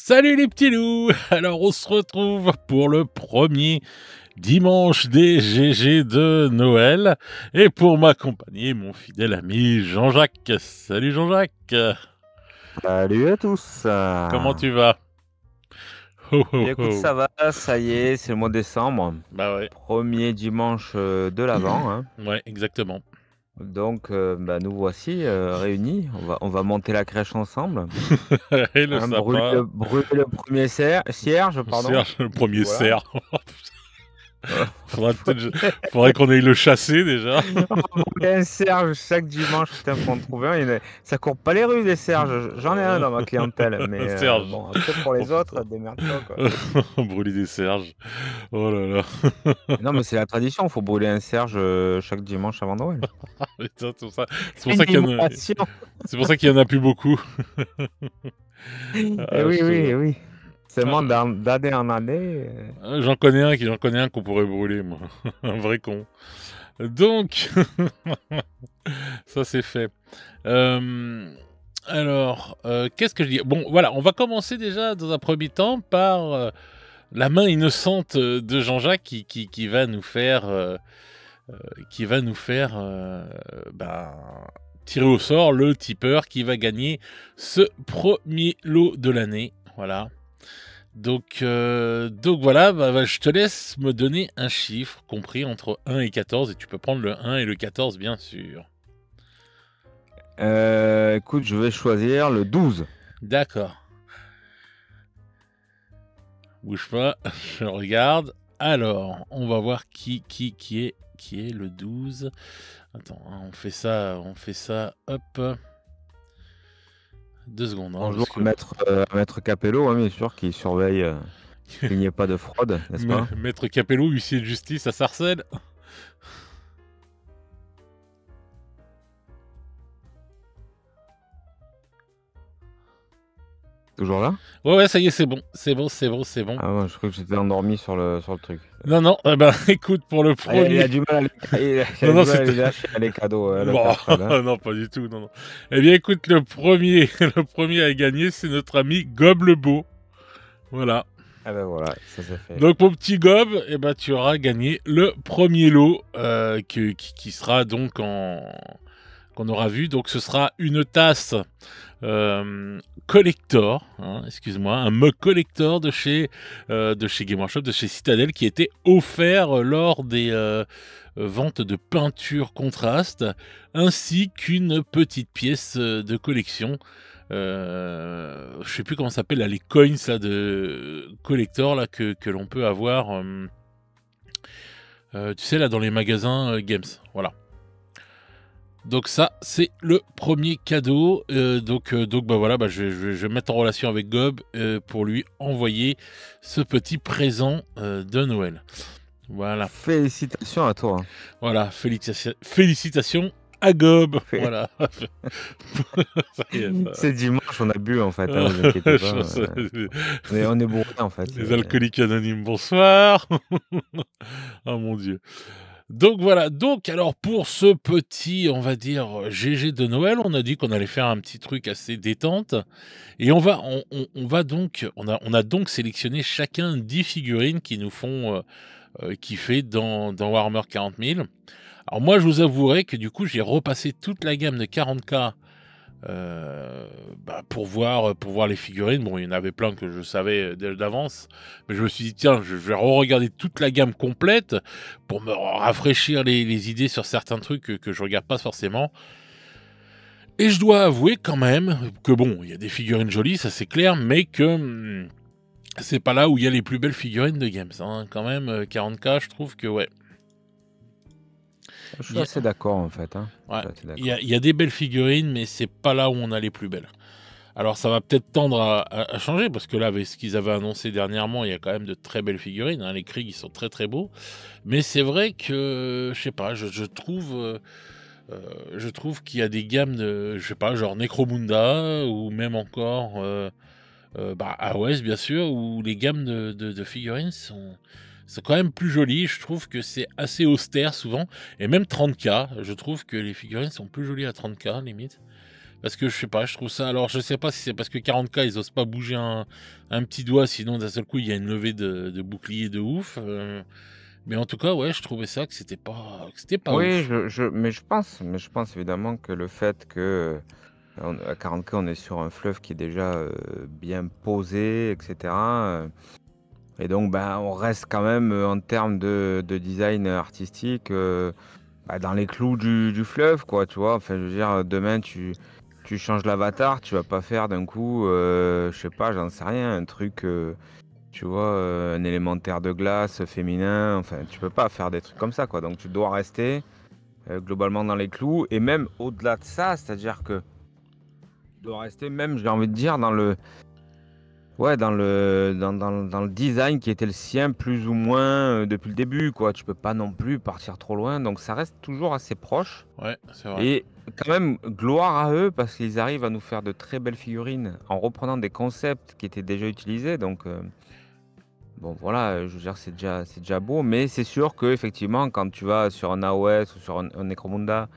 Salut les petits loups! Alors on se retrouve pour le premier dimanche des GG de Noël et pour m'accompagner mon fidèle ami Jean-Jacques. Salut Jean-Jacques! Salut à tous. Comment tu vas? Ho ho Bien écoute, ho! ça va, ça y est, c'est le mois de décembre. Bah ouais, Premier dimanche de l'Avent, hein. ouais exactement. Donc, nous voici réunis. On va monter la crèche ensemble. Et le Hein, brûler sapin, le, brûler le premier cierge, pardon. Serge, le Et puis premier voilà. cerf. Euh, Faudrait qu'on aille le chasser déjà. On va brûler un cierge chaque dimanche, putain, faut en trouver un. Ça court pas les rues des cierges. J'en ai un dans ma clientèle, mais Serge. bon, après pour Oh les putain. autres, démerde-toi quoi. Brûler des serges. Oh là là. Non, mais c'est la tradition, faut brûler un cierge chaque dimanche avant Noël. Putain, c'est pour Une ça qu'il y en a, immolation. c'est pour ça qu'il y en a plus beaucoup. Et Ah, oui, je te oui, jure. oui. Ah, Seulement d'année en année. j'en connais un qu'on pourrait brûler, moi. Un vrai con. Donc, ça c'est fait. Euh, alors, qu'est-ce que je dis? Bon, voilà, on va commencer déjà dans un premier temps par la main innocente de Jean-Jacques qui va nous faire, ben, tirer au sort le tipeur qui va gagner ce premier lot de l'année. Voilà. Donc voilà, je te laisse me donner un chiffre compris entre 1 et 14 et tu peux prendre le 1 et le 14 bien sûr. Écoute, je vais choisir le 12. D'accord. Bouge pas, je regarde. Alors, on va voir qui est le 12. Attends, hein, on fait ça, hop. 2 secondes, hein, Bonjour parce que à Maître Capello, hein, bien sûr, qui surveille qu'il n'y ait pas de fraude, n'est-ce pas? Maître Capello, huissier de justice à Sarcelles. Toujours là? Ouais, ça y est, c'est bon. C'est bon, c'est bon, c'est bon. Ah ouais, je crois que j'étais endormi sur le truc. Non, non, eh ben, écoute, pour le Ah, il premier. a du mal Non, non, à c'était. les lâcher, les cadeaux, le Bon, père Fred, hein. non, pas du tout, non, non. Eh bien, écoute, le premier, le premier à gagner, c'est notre ami Gob le Beau. Voilà. Ah ben voilà, ça c'est fait. Donc, mon petit Gob, eh ben, tu auras gagné le premier lot qui sera donc qu'on aura vu. Donc, ce sera une tasse collector, hein, excuse-moi, un mug collector de chez Game Workshop, de chez Citadel, qui était offert lors des ventes de peinture contraste, ainsi qu'une petite pièce de collection. Je sais plus comment ça s'appelle là, les coins là, de collector là, que l'on peut avoir, tu sais là dans les magasins games, voilà. Donc ça, c'est le premier cadeau. Je vais me mettre en relation avec Gob pour lui envoyer ce petit présent de Noël. Voilà. Félicitations à toi. Voilà. Félicitations à Gob. Fé- Voilà. Ça y est, ça. C'est dimanche, on a bu en fait, hein, vous inquiétez pas. Les On est bourré en fait. alcooliques anonymes, bonsoir. Oh mon Dieu. Donc voilà, donc alors pour ce petit, on va dire, GG de Noël, on a dit qu'on allait faire un petit truc assez détente et on va donc on a donc sélectionné chacun 10 figurines qui nous font, kiffer dans Warhammer 40 000. Alors moi, je vous avouerai que du coup, j'ai repassé toute la gamme de 40K, pour voir les figurines. Bon, il y en avait plein que je savais d'avance, mais je me suis dit tiens, je vais re-regarder toute la gamme complète pour me rafraîchir les idées sur certains trucs que je regarde pas forcément. Et je dois avouer quand même que bon, il y a des figurines jolies, ça c'est clair, mais que c'est pas là où il y a les plus belles figurines de games, hein. Quand même, 40K, je trouve que ouais. Je suis Il y a, assez d'accord en fait, hein. Je ouais, suis assez il y d'accord. a, il y a des belles figurines, mais c'est pas là où on a les plus belles. Alors ça va peut-être tendre à changer, parce que là, avec ce qu'ils avaient annoncé dernièrement, il y a quand même de très belles figurines, hein. Les Krieg, ils sont très très beaux. Mais c'est vrai que, je sais pas, je trouve qu'il y a des gammes de, je sais pas, genre Necromunda, ou même encore AOS, bien sûr, où les gammes de figurines sont quand même plus jolies. Je trouve que c'est assez austère souvent. Et même 30K, je trouve que les figurines sont plus jolies à 30K, limite. Parce que je sais pas, je trouve ça alors je sais pas si c'est parce que 40K ils osent pas bouger un petit doigt, sinon d'un seul coup il y a une levée de bouclier de ouf, mais en tout cas, ouais, je trouvais ça que c'était pas Oui, ouf. mais je pense évidemment que le fait que, à 40K, on est sur un fleuve qui est déjà, bien posé et cetera, et donc, ben, on reste quand même, en termes de design artistique, bah, dans les clous du fleuve, quoi, tu vois? Enfin, je veux dire, demain, tu changes l'avatar, tu vas pas faire d'un coup, je sais pas, j'en sais rien, un truc, tu vois, un élémentaire de glace féminin, enfin, tu peux pas faire des trucs comme ça, quoi. Donc tu dois rester, globalement dans les clous et même au-delà de ça, c'est-à-dire que tu dois rester même, j'ai envie de dire, dans le ouais, dans le design qui était le sien plus ou moins, depuis le début, quoi. Tu peux pas non plus partir trop loin, donc ça reste toujours assez proche. Ouais, c'est vrai. Et quand même, gloire à eux parce qu'ils arrivent à nous faire de très belles figurines en reprenant des concepts qui étaient déjà utilisés. Donc, bon, voilà, je veux dire, c'est déjà beau. Mais c'est sûr qu'effectivement, quand tu vas sur un AOS ou sur un Necromunda,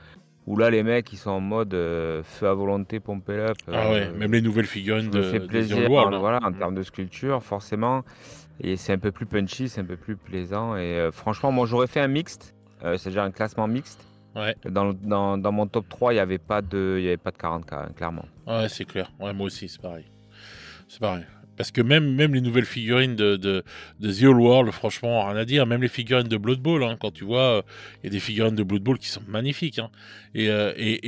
où là, les mecs, ils sont en mode feu à volonté, pump it up, Ah ouais, même les nouvelles figurines je me fais de The Old plaisir, World, hein. voilà, en Mmh. termes de sculpture, forcément. Et c'est un peu plus punchy, c'est un peu plus plaisant. Et franchement, moi, j'aurais fait un mixte, c'est-à-dire un classement mixte. Ouais, Dans mon top 3, il y avait pas de 40K, hein, clairement. ouais, c'est clair. Ouais, moi aussi, c'est pareil. C'est pareil. Parce que même les nouvelles figurines de The Old World, franchement, rien à dire. Même les figurines de Blood Bowl, hein, quand tu vois, il y a des figurines de Blood Bowl qui sont magnifiques, hein. Et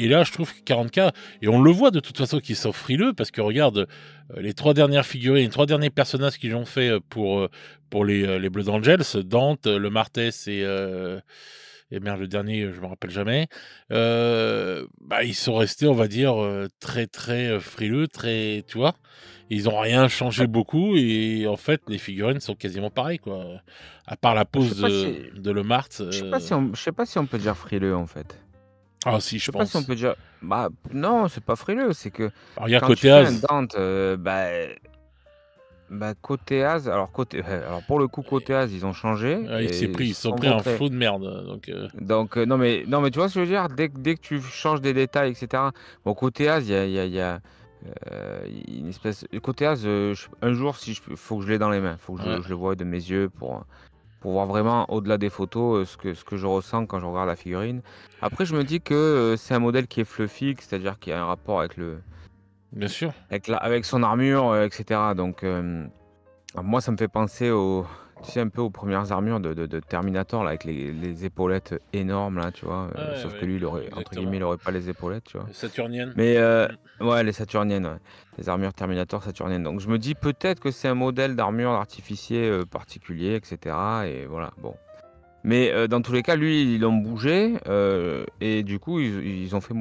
là, je trouve que 40K, et on le voit de toute façon qu'ils sont frileux, parce que regarde, les 3 dernières figurines, les 3 derniers personnages qu'ils ont fait pour les Blood Angels, Dante, le Martès et merde, le dernier, je me rappelle jamais. Bah, ils sont restés, on va dire, très, très, frileux, très tu vois? Ils ont rien changé beaucoup et en fait, les figurines sont quasiment pareilles, quoi. À part la Je sais pose pas si de Lemart, je sais pas si on peut dire frileux, en fait. ah si, Je je sais pas si on pense. peut dire bah, non, c'est pas frileux, c'est que Alors regarde quand tu côté fais un Az, Dante, côté Az, alors alors pour le coup, côté Az, ils ont changé et ils se sont sans pris un autre flot de merde, donc donc non mais tu vois ce que je veux dire? Dès que tu changes des détails et cetera. Bon, côté Az, une espèce côté Az, un jour, si je faut que je l'ai dans les mains, faut que ouais. je le voie de mes yeux pour voir vraiment au-delà des photos, ce que je ressens quand je regarde la figurine. Après, je me dis que, c'est un modèle qui est fluffy, c'est-à-dire qu'il y a un rapport Bien sûr. avec son armure, et cetera. Donc, moi, ça me fait penser tu sais, un peu aux premières armures de Terminator là, avec les épaulettes énormes là, tu vois? Ouais, Sauf que ouais, lui, il aurait entre guillemets, exactement. il aurait pas les épaulettes, tu vois? Saturnienne. Mais, Mmh. ouais, les saturniennes, ouais. Les armures Terminator saturniennes. Donc je me dis peut-être que c'est un modèle d'armure artificié, particulier et cetera et voilà, bon. Mais, dans tous les cas, lui, ils l'ont bougé, et du coup, ils ont fait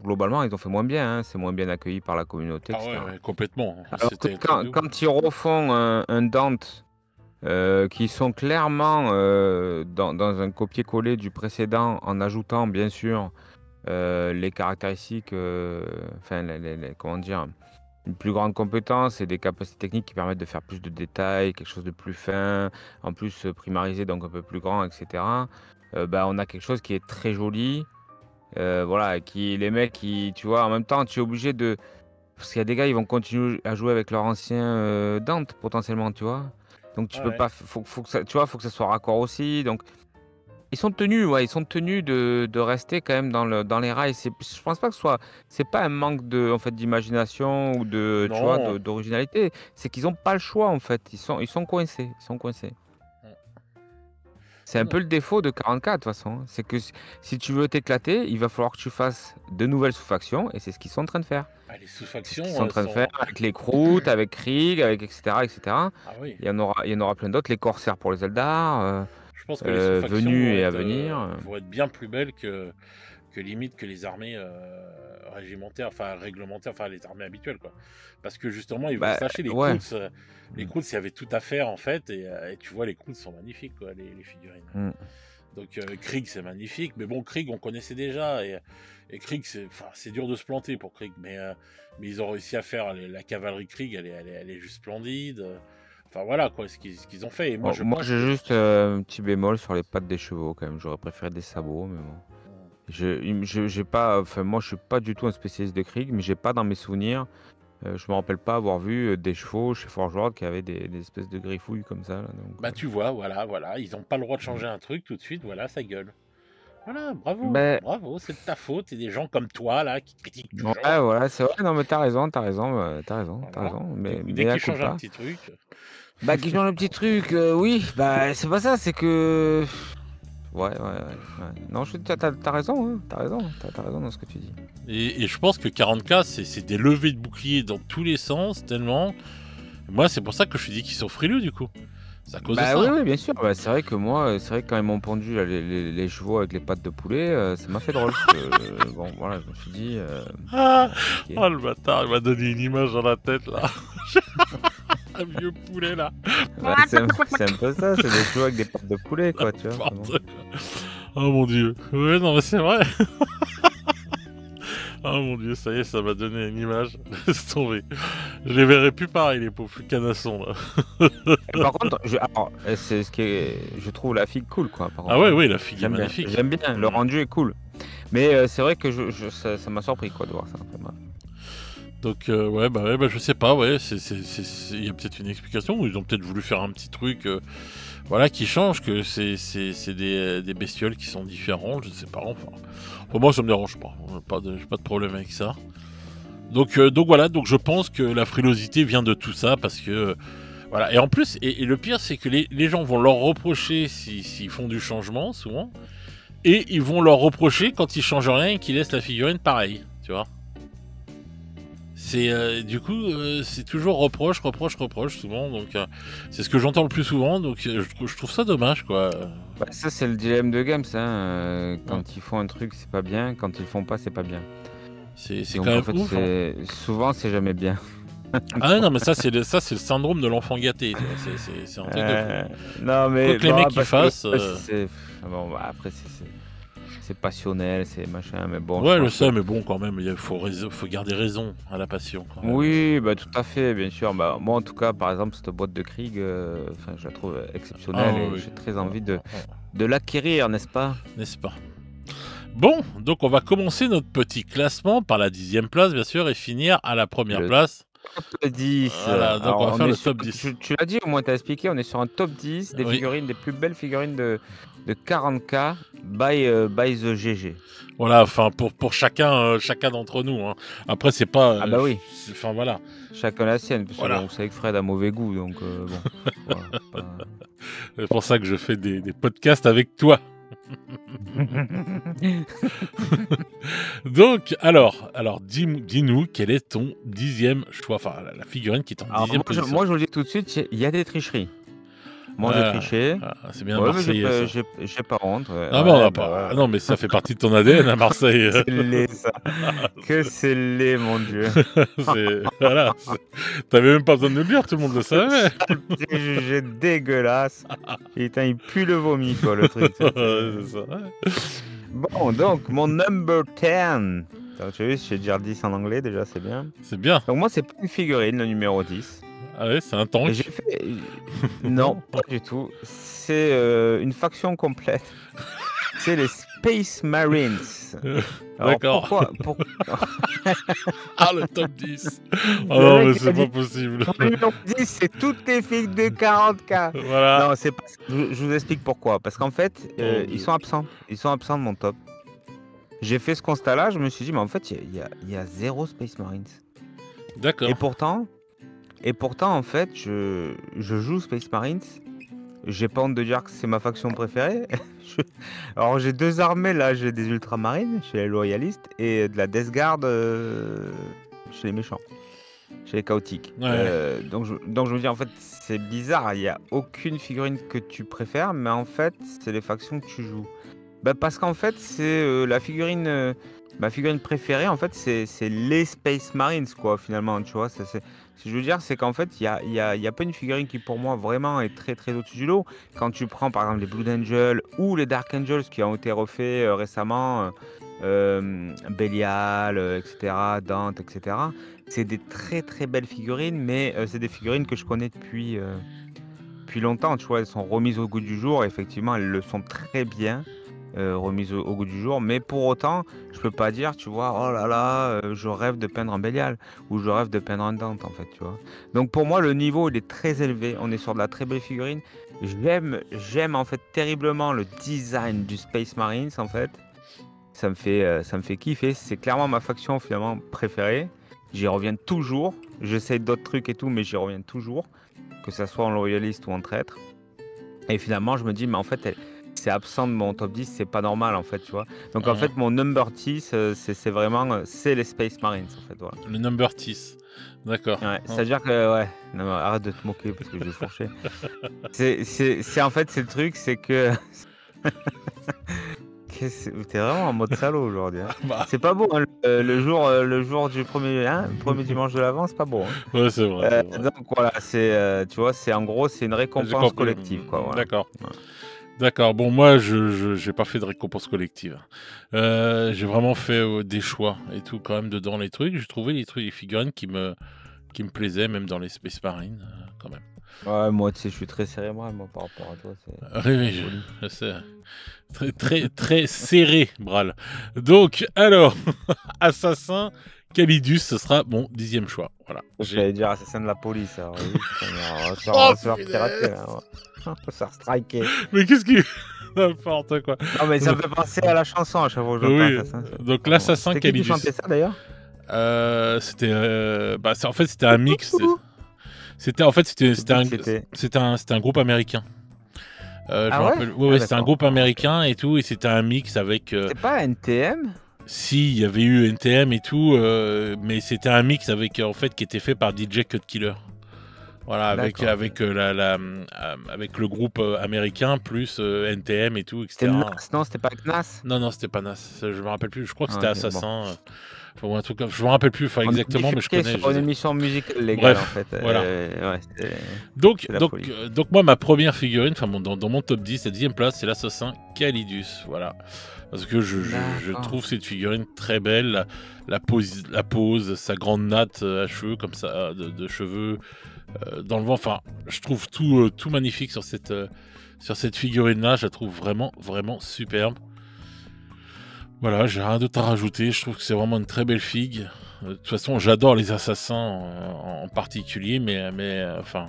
globalement, ils ont fait moins bien, hein. C'est moins bien accueilli par la communauté et Ah ouais, cetera. ouais, complètement. Alors que C'était un truc de ouf. quand ils refont un Dante, qui sont clairement, dans un copier-coller du précédent en ajoutant bien sûr, les caractéristiques, enfin les comment dire? Une plus grande compétence et des capacités techniques qui permettent de faire plus de détails, quelque chose de plus fin, en plus, primarisé donc un peu plus grand et cetera. Bah, on a quelque chose qui est très joli, voilà, qui les mecs qui tu vois, en même temps, tu es obligé de parce qu'il y a des gars, ils vont continuer à jouer avec leur ancien, Dante potentiellement, tu vois? Donc tu Ouais, peux ouais. pas faut que ça tu vois, faut que ça soit raccord aussi donc ils sont tenus, ouais, ils sont tenus de rester quand même dans les rails. Je pense pas que ce soit c'est pas un manque en fait, d'imagination ou tu vois, Non. d'originalité. C'est qu'ils ont pas le choix, en fait. Ils sont coincés, ils sont coincés. Mmh. C'est Non, un peu non. le défaut de 44 de toute façon, hein. C'est que si tu veux t'éclater, il va falloir que tu fasses de nouvelles sous-factions et c'est ce qu'ils sont en train de faire. Ah, les C'est ce qu'ils sous-factions, sont en train de faire sont avec les Kroût, avec Krieg, avec et cetera et cetera. ah oui. Il y en aura plein d'autres, les corsaires pour les Eldar, Je pense que les sous-factions venus et à venir, vont être bien plus belles que limite que les armées régimentaires, enfin réglementaires, enfin les armées habituelles, quoi. Parce que justement, ils vont bah, se lâcher. ouais. Les Mmh. Croods, il y avait tout à faire en fait, et tu vois, les Croods sont magnifiques, quoi, les figurines. Mmh. Donc Krieg, c'est magnifique, mais bon, Krieg, on connaissait déjà, et Krieg, c'est dur de se planter pour Krieg, mais ils ont réussi à faire la cavalerie Krieg, elle est juste splendide. Enfin voilà, quoi, ce qu'ils ont fait. Et moi, Bon, je moi, pense j'ai que juste, un petit bémol sur les pattes des chevaux quand même. J'aurais préféré des sabots, mais bon. J'ai pas, enfin moi je suis pas du tout un spécialiste de Krieg, mais j'ai pas dans mes souvenirs, je me rappelle pas avoir vu des chevaux chez Forge World qui avaient des espèces de griffouilles comme ça, là, donc Bah tu vois, voilà, ils n'ont pas le droit de changer un truc tout de suite, voilà, ça gueule. Voilà, bravo, ben, bravo, c'est de ta faute, et des gens comme toi, là, qui critiquent ouais, toujours. voilà, c'est vrai, non, mais t'as Voilà. raison, Du mais coup, dès mea qu'ils changent un culpa. petit truc. Bah, qui change un petit truc, oui, bah, c'est pas ça, c'est que ouais, ouais, ouais, ouais. Non, tu raison, hein, tu raison dans ce que tu dis. Et je pense que 40K, c'est des levées de boucliers dans tous les sens, tellement. Moi, c'est pour ça que je suis dit qu'ils sont frileux, du coup. C'est à cause de Bah, oui, ça. oui, bien sûr, bah, c'est vrai que moi, c'est vrai que quand ils m'ont pondu là, les chevaux avec les pattes de poulet, ça m'a fait drôle. Bon, voilà, je me suis dit, Ah, OK. oh, le bâtard, il m'a donné une image dans la tête, là. Un vieux poulet, là. Bah, c'est un peu ça, c'est des chevaux avec des pattes de poulet, quoi, tu vois? C'est bon. N'importe quoi. Oh mon dieu. Ouais, non, mais c'est vrai. Oh mon dieu, ça y est, ça m'a donné une image. Laisse tomber. Je les verrai plus pareil, les pauvres canassons, là. Et par contre, alors, c'est ce qui est, je trouve la figue cool, quoi, par Ah contre, ouais, hein. oui, la figue est magnifique. J'aime bien, le Mm. rendu est cool. Mais c'est vrai que ça m'a surpris, quoi, de voir ça. Enfin, bref. Donc, ouais, bah, je sais pas, ouais, il y a peut-être une explication, ou ils ont peut-être voulu faire un petit truc, voilà, qui change, que c'est des bestioles qui sont différentes, je sais pas, enfin. Pour moi, ça me dérange pas, j'ai pas de problème avec ça. Donc voilà, donc je pense que la frilosité vient de tout ça, parce que, voilà, et en plus, et le pire, c'est que les gens vont leur reprocher s'ils font du changement, souvent, et ils vont leur reprocher quand ils changent rien et qu'ils laissent la figurine pareille, tu vois. C'est du coup, c'est toujours reproche, reproche, reproche souvent, donc c'est ce que j'entends le plus souvent, donc je trouve ça dommage, quoi. Bah, ça, c'est le dilemme de Games, hein. Ouais. Quand ils font un truc, c'est pas bien. Quand ils le font pas, c'est pas bien. C'est quand Donc, en même fait, ouf, hein. souvent, c'est jamais bien. Ah ouais, non, mais ça c'est le syndrome de l'enfant gâté, tu vois, c'est un truc de fou. Non, Quoi mais que les bon, mecs ils parce que fassent, bon, bah, après, c'est passionnel, c'est machin, mais bon, je ouais, je pense que sais, mais bon, quand même, faut garder raison à la passion, quand même. oui, bah, tout à fait, bien sûr. Bah, moi, en tout cas, par exemple, cette boîte de Krieg, enfin, je la trouve Ah exceptionnelle oui, et oui. j'ai très envie de l'acquérir, n'est-ce pas? N'est-ce pas? Bon, donc on va commencer notre petit classement par la 10e place, bien sûr, et finir à la première Le place. top 10. Voilà, donc on Alors, va on faire est le sur, top 10. tu l'as dit, au moins, t'as expliqué, on est sur un top 10 des Oui. figurines, des plus belles figurines de 40K by the GG. Voilà, enfin pour chacun d'entre nous, hein. Après c'est pas, Ah bah oui, enfin voilà, chacun la sienne, parce que bon, voilà. vous savez que Fred a mauvais goût, donc bon, voilà, C'est pour ça que je fais des podcasts avec toi. Donc alors dis-nous quel est ton 10e choix, enfin la figurine qui est en Alors 10e position. moi, je vous le dis tout de suite, il y a des tricheries. Moi, j'ai Voilà, triché. voilà, c'est bien Ouais, mais marseillais ça. j'ai pas honte. Ouais, Ah bon, on ouais, a bah pas, ouais, ah ouais. non mais ça fait partie de ton ADN à Marseille. C'est laid, ça. Que c'est laid, mon Dieu. Voilà, t'avais même pas besoin de le dire, tout le monde le savait. Sale préjugé dégueulasse. Putain, il pue le vomi, quoi, le truc. Ouais, c'est ça. Ouais. Bon, donc, mon number 10. Donc, tu as vu, j'ai déjà 10 en anglais, déjà, c'est bien. C'est bien. Donc, moi, c'est pas une figurine, le numéro 10. Ah ouais, c'est un Et tank. j'ai fait... Non, pas du tout. C'est une faction complète. C'est les Space Marines. Alors, D'accord. pourquoi Ah, le top 10. Oh Le non, mec, mais il c'est a pas dit, possible. mon numéro 10, c'est toutes les filles de 40K. Voilà. Non, c'est pas... Je vous explique pourquoi. Parce qu'en fait, Oh, ils Dieu. sont absents. Ils sont absents de mon top. J'ai fait ce constat-là, je me suis dit, mais en fait, il y a zéro Space Marines. D'accord. Et pourtant, en fait, je joue Space Marines. J'ai pas honte de dire que c'est ma faction préférée. Alors, j'ai deux armées là. J'ai des Ultramarines chez les Loyalistes et de la Death Guard chez les méchants, chez les Chaotiques. Ouais. Donc, je me dis, en fait, c'est bizarre. Il n'y a aucune figurine que tu préfères, mais en fait, c'est les factions que tu joues. Bah, parce qu'en fait, c'est la figurine. Ma figurine préférée, en fait, c'est les Space Marines, quoi, finalement, tu vois. Ce que je veux dire, c'est qu'en fait, il y a pas une figurine qui, pour moi, vraiment est très, très au-dessus du lot. Quand tu prends, par exemple, les Blood Angels ou les Dark Angels qui ont été refaits récemment, Belial, etc., Dante, etc., c'est des très, très belles figurines, mais c'est des figurines que je connais depuis longtemps, tu vois. Elles sont remises au goût du jour, et effectivement, elles le sont très bien. remise au goût du jour. Mais pour autant, je peux pas dire, tu vois, oh là là, je rêve de peindre un Bélial ou je rêve de peindre un Dante, en fait, tu vois. Donc pour moi, le niveau, il est très élevé. On est sur de la très belle figurine. J'aime en fait terriblement le design du Space Marines, en fait. Ça me fait kiffer. C'est clairement ma faction finalement préférée. J'y reviens toujours. J'essaie d'autres trucs et tout, mais j'y reviens toujours. Que ça soit en loyaliste ou en traître. Et finalement, je me dis, mais en fait, c'est absent de mon top 10, c'est pas normal en fait, tu vois. Donc en fait, mon number 10, c'est vraiment, c'est les Space Marines en fait, voilà. Le number 10. D'accord. Ouais, c'est-à-dire que, ouais, non, mais arrête de te moquer parce que j'ai fourché. C'est en fait, c'est le truc, c'est que. T'es vraiment en mode salaud aujourd'hui. Hein. Bah, C'est pas beau, hein, le jour du premier dimanche de l'avant, c'est pas beau. Hein. ouais, c'est vrai, c'est vrai. Donc voilà, tu vois, c'est en gros, c'est une J'ai récompense compris. collective, quoi. Voilà. D'accord. Ouais. D'accord. Bon, moi, j'ai pas fait de récompense collective. J'ai vraiment fait des choix et tout quand même dedans les trucs. J'ai trouvé les figurines qui me plaisaient, même dans les Space Marines, quand même. Ouais, moi, tu sais, je suis très cérébral, moi, par rapport à toi. Oui, oui, je sais. Très, très, très serré, Bral. Donc, alors, Assassin Calidus, ce sera mon 10e choix. Voilà. J'allais dire assassin de la police. Alors, oui, on va se Oh, faire pirater, là. On va se faire striker. Mais qu'est-ce qui... N'importe quoi. Non, mais ça me fait penser à la chanson à chaque fois que je Oui, pense. donc l'assassin C'est qui Calidus. chantait ça, d'ailleurs? C'était... en fait, c'était un mix. C'était un groupe américain. Je me rappelle. Ouais, c'était un groupe américain et tout, et c'était un mix avec. C'est pas NTM? Si, il y avait eu NTM et tout, mais c'était un mix avec en fait qui était fait par DJ Cut Killer. Voilà, avec avec le groupe américain plus NTM et tout, etc. C'était Nas, non, c'était pas avec Nas? Non, c'était pas Nas. Je me rappelle plus. Je crois que c'était Assassin. Ou un truc comme... Je me rappelle plus exactement, mais je connais. Sur une émission musicale légale. Bref, en fait. Voilà. Ouais, donc moi, ma première figurine, enfin dans mon top 10, la 10e place, c'est l'assassin Calidus. Voilà. Parce que je trouve cette figurine très belle. La pose, sa grande natte à cheveux, comme ça, de cheveux dans le vent. Enfin, je trouve tout magnifique sur cette figurine-là. Je la trouve vraiment, vraiment superbe. Voilà, j'ai rien d'autre à rajouter. Je trouve que c'est vraiment une très belle figue. De toute façon, j'adore les assassins en particulier, mais enfin,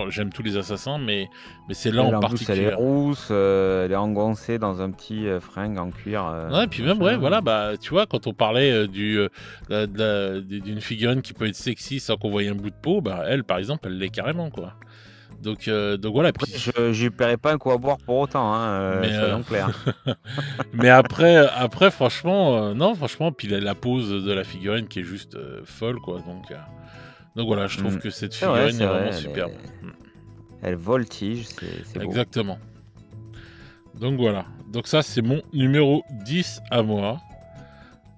j'aime tous les assassins, mais c'est là en particulier. Elle est rousse, elle est engoncée dans un petit fringue en cuir. Ouais, et puis même, ouais, voilà, bah, tu vois, quand on parlait d'une figurine qui peut être sexy sans qu'on voie un bout de peau, bah, elle, par exemple, elle l'est carrément, quoi. Donc voilà. Puis... Je ne paierai pas un coup à boire pour autant, hein, soyons clairs. Mais après franchement, non, franchement, puis la pose de la figurine qui est juste folle, quoi. Donc voilà, je trouve que cette figurine est vraiment superbe. Elle voltige, c'est beau. Exactement. Donc voilà. Donc ça, c'est mon numéro 10 à moi.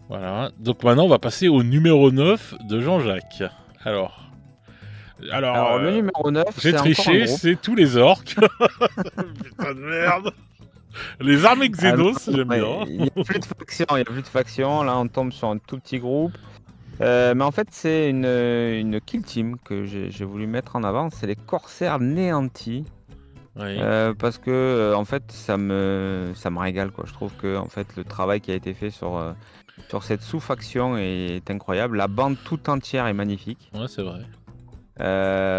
Voilà. Donc maintenant, on va passer au numéro 9 de Jean-Jacques. Alors, le numéro 9, j'ai triché, c'est tous les orques. Putain de merde. Les armées Xenos, j'aime bien. Il n'y a plus de faction. Là, on tombe sur un tout petit groupe. Mais en fait, c'est une kill team que j'ai voulu mettre en avant. C'est les corsaires néantis. Oui. Parce que, en fait, ça me régale, quoi. Je trouve que en fait, le travail qui a été fait sur cette sous-faction est incroyable. La bande tout entière est magnifique. Ouais, c'est vrai.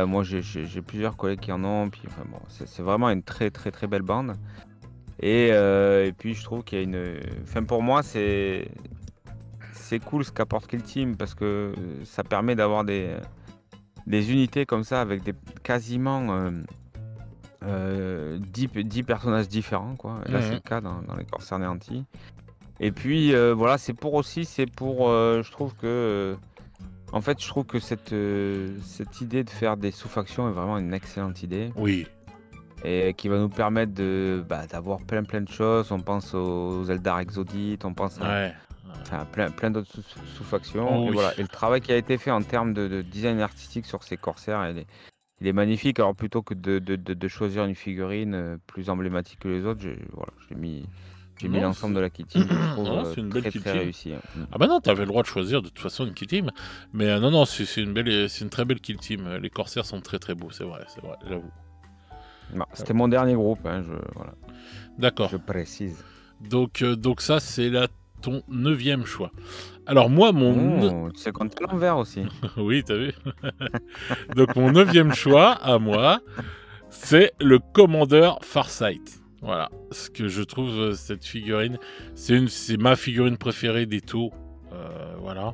Moi, j'ai plusieurs collègues qui en ont. Puis, enfin, bon, c'est vraiment une très, très, très belle bande. Et puis, je trouve qu'il y a une... Enfin, pour moi, c'est cool ce qu'apporte Kill Team parce que ça permet d'avoir des unités comme ça avec quasiment 10 personnages différents, quoi. Là, c'est le cas dans les corsaires néantis. Et puis, voilà, c'est pour, je trouve que... En fait, je trouve que cette idée de faire des sous-factions est vraiment une excellente idée. Oui. Et qui va nous permettre d'avoir plein de choses. On pense aux Eldar Exodites, on pense à plein d'autres sous-factions. Et le travail qui a été fait en termes de design artistique sur ces corsaires, il est magnifique. Alors plutôt que de choisir une figurine plus emblématique que les autres, j'ai mis l'ensemble de la kit team. C'est une belle kit team. Réussie. Ah bah non, t'avais le droit de choisir de toute façon une kill team. Mais non, c'est une très belle kill team. Les corsaires sont très très beaux, c'est vrai, j'avoue. C'était mon dernier groupe, hein, voilà. D'accord. Je précise. Donc ça, c'est là ton 9e choix. Alors moi, Oh, tu sais compter à l'envers aussi. oui, t'as vu. Donc mon 9e choix, à moi, c'est le Commander Farsight. Voilà, ce que je trouve cette figurine, c'est ma figurine préférée des taux. Voilà,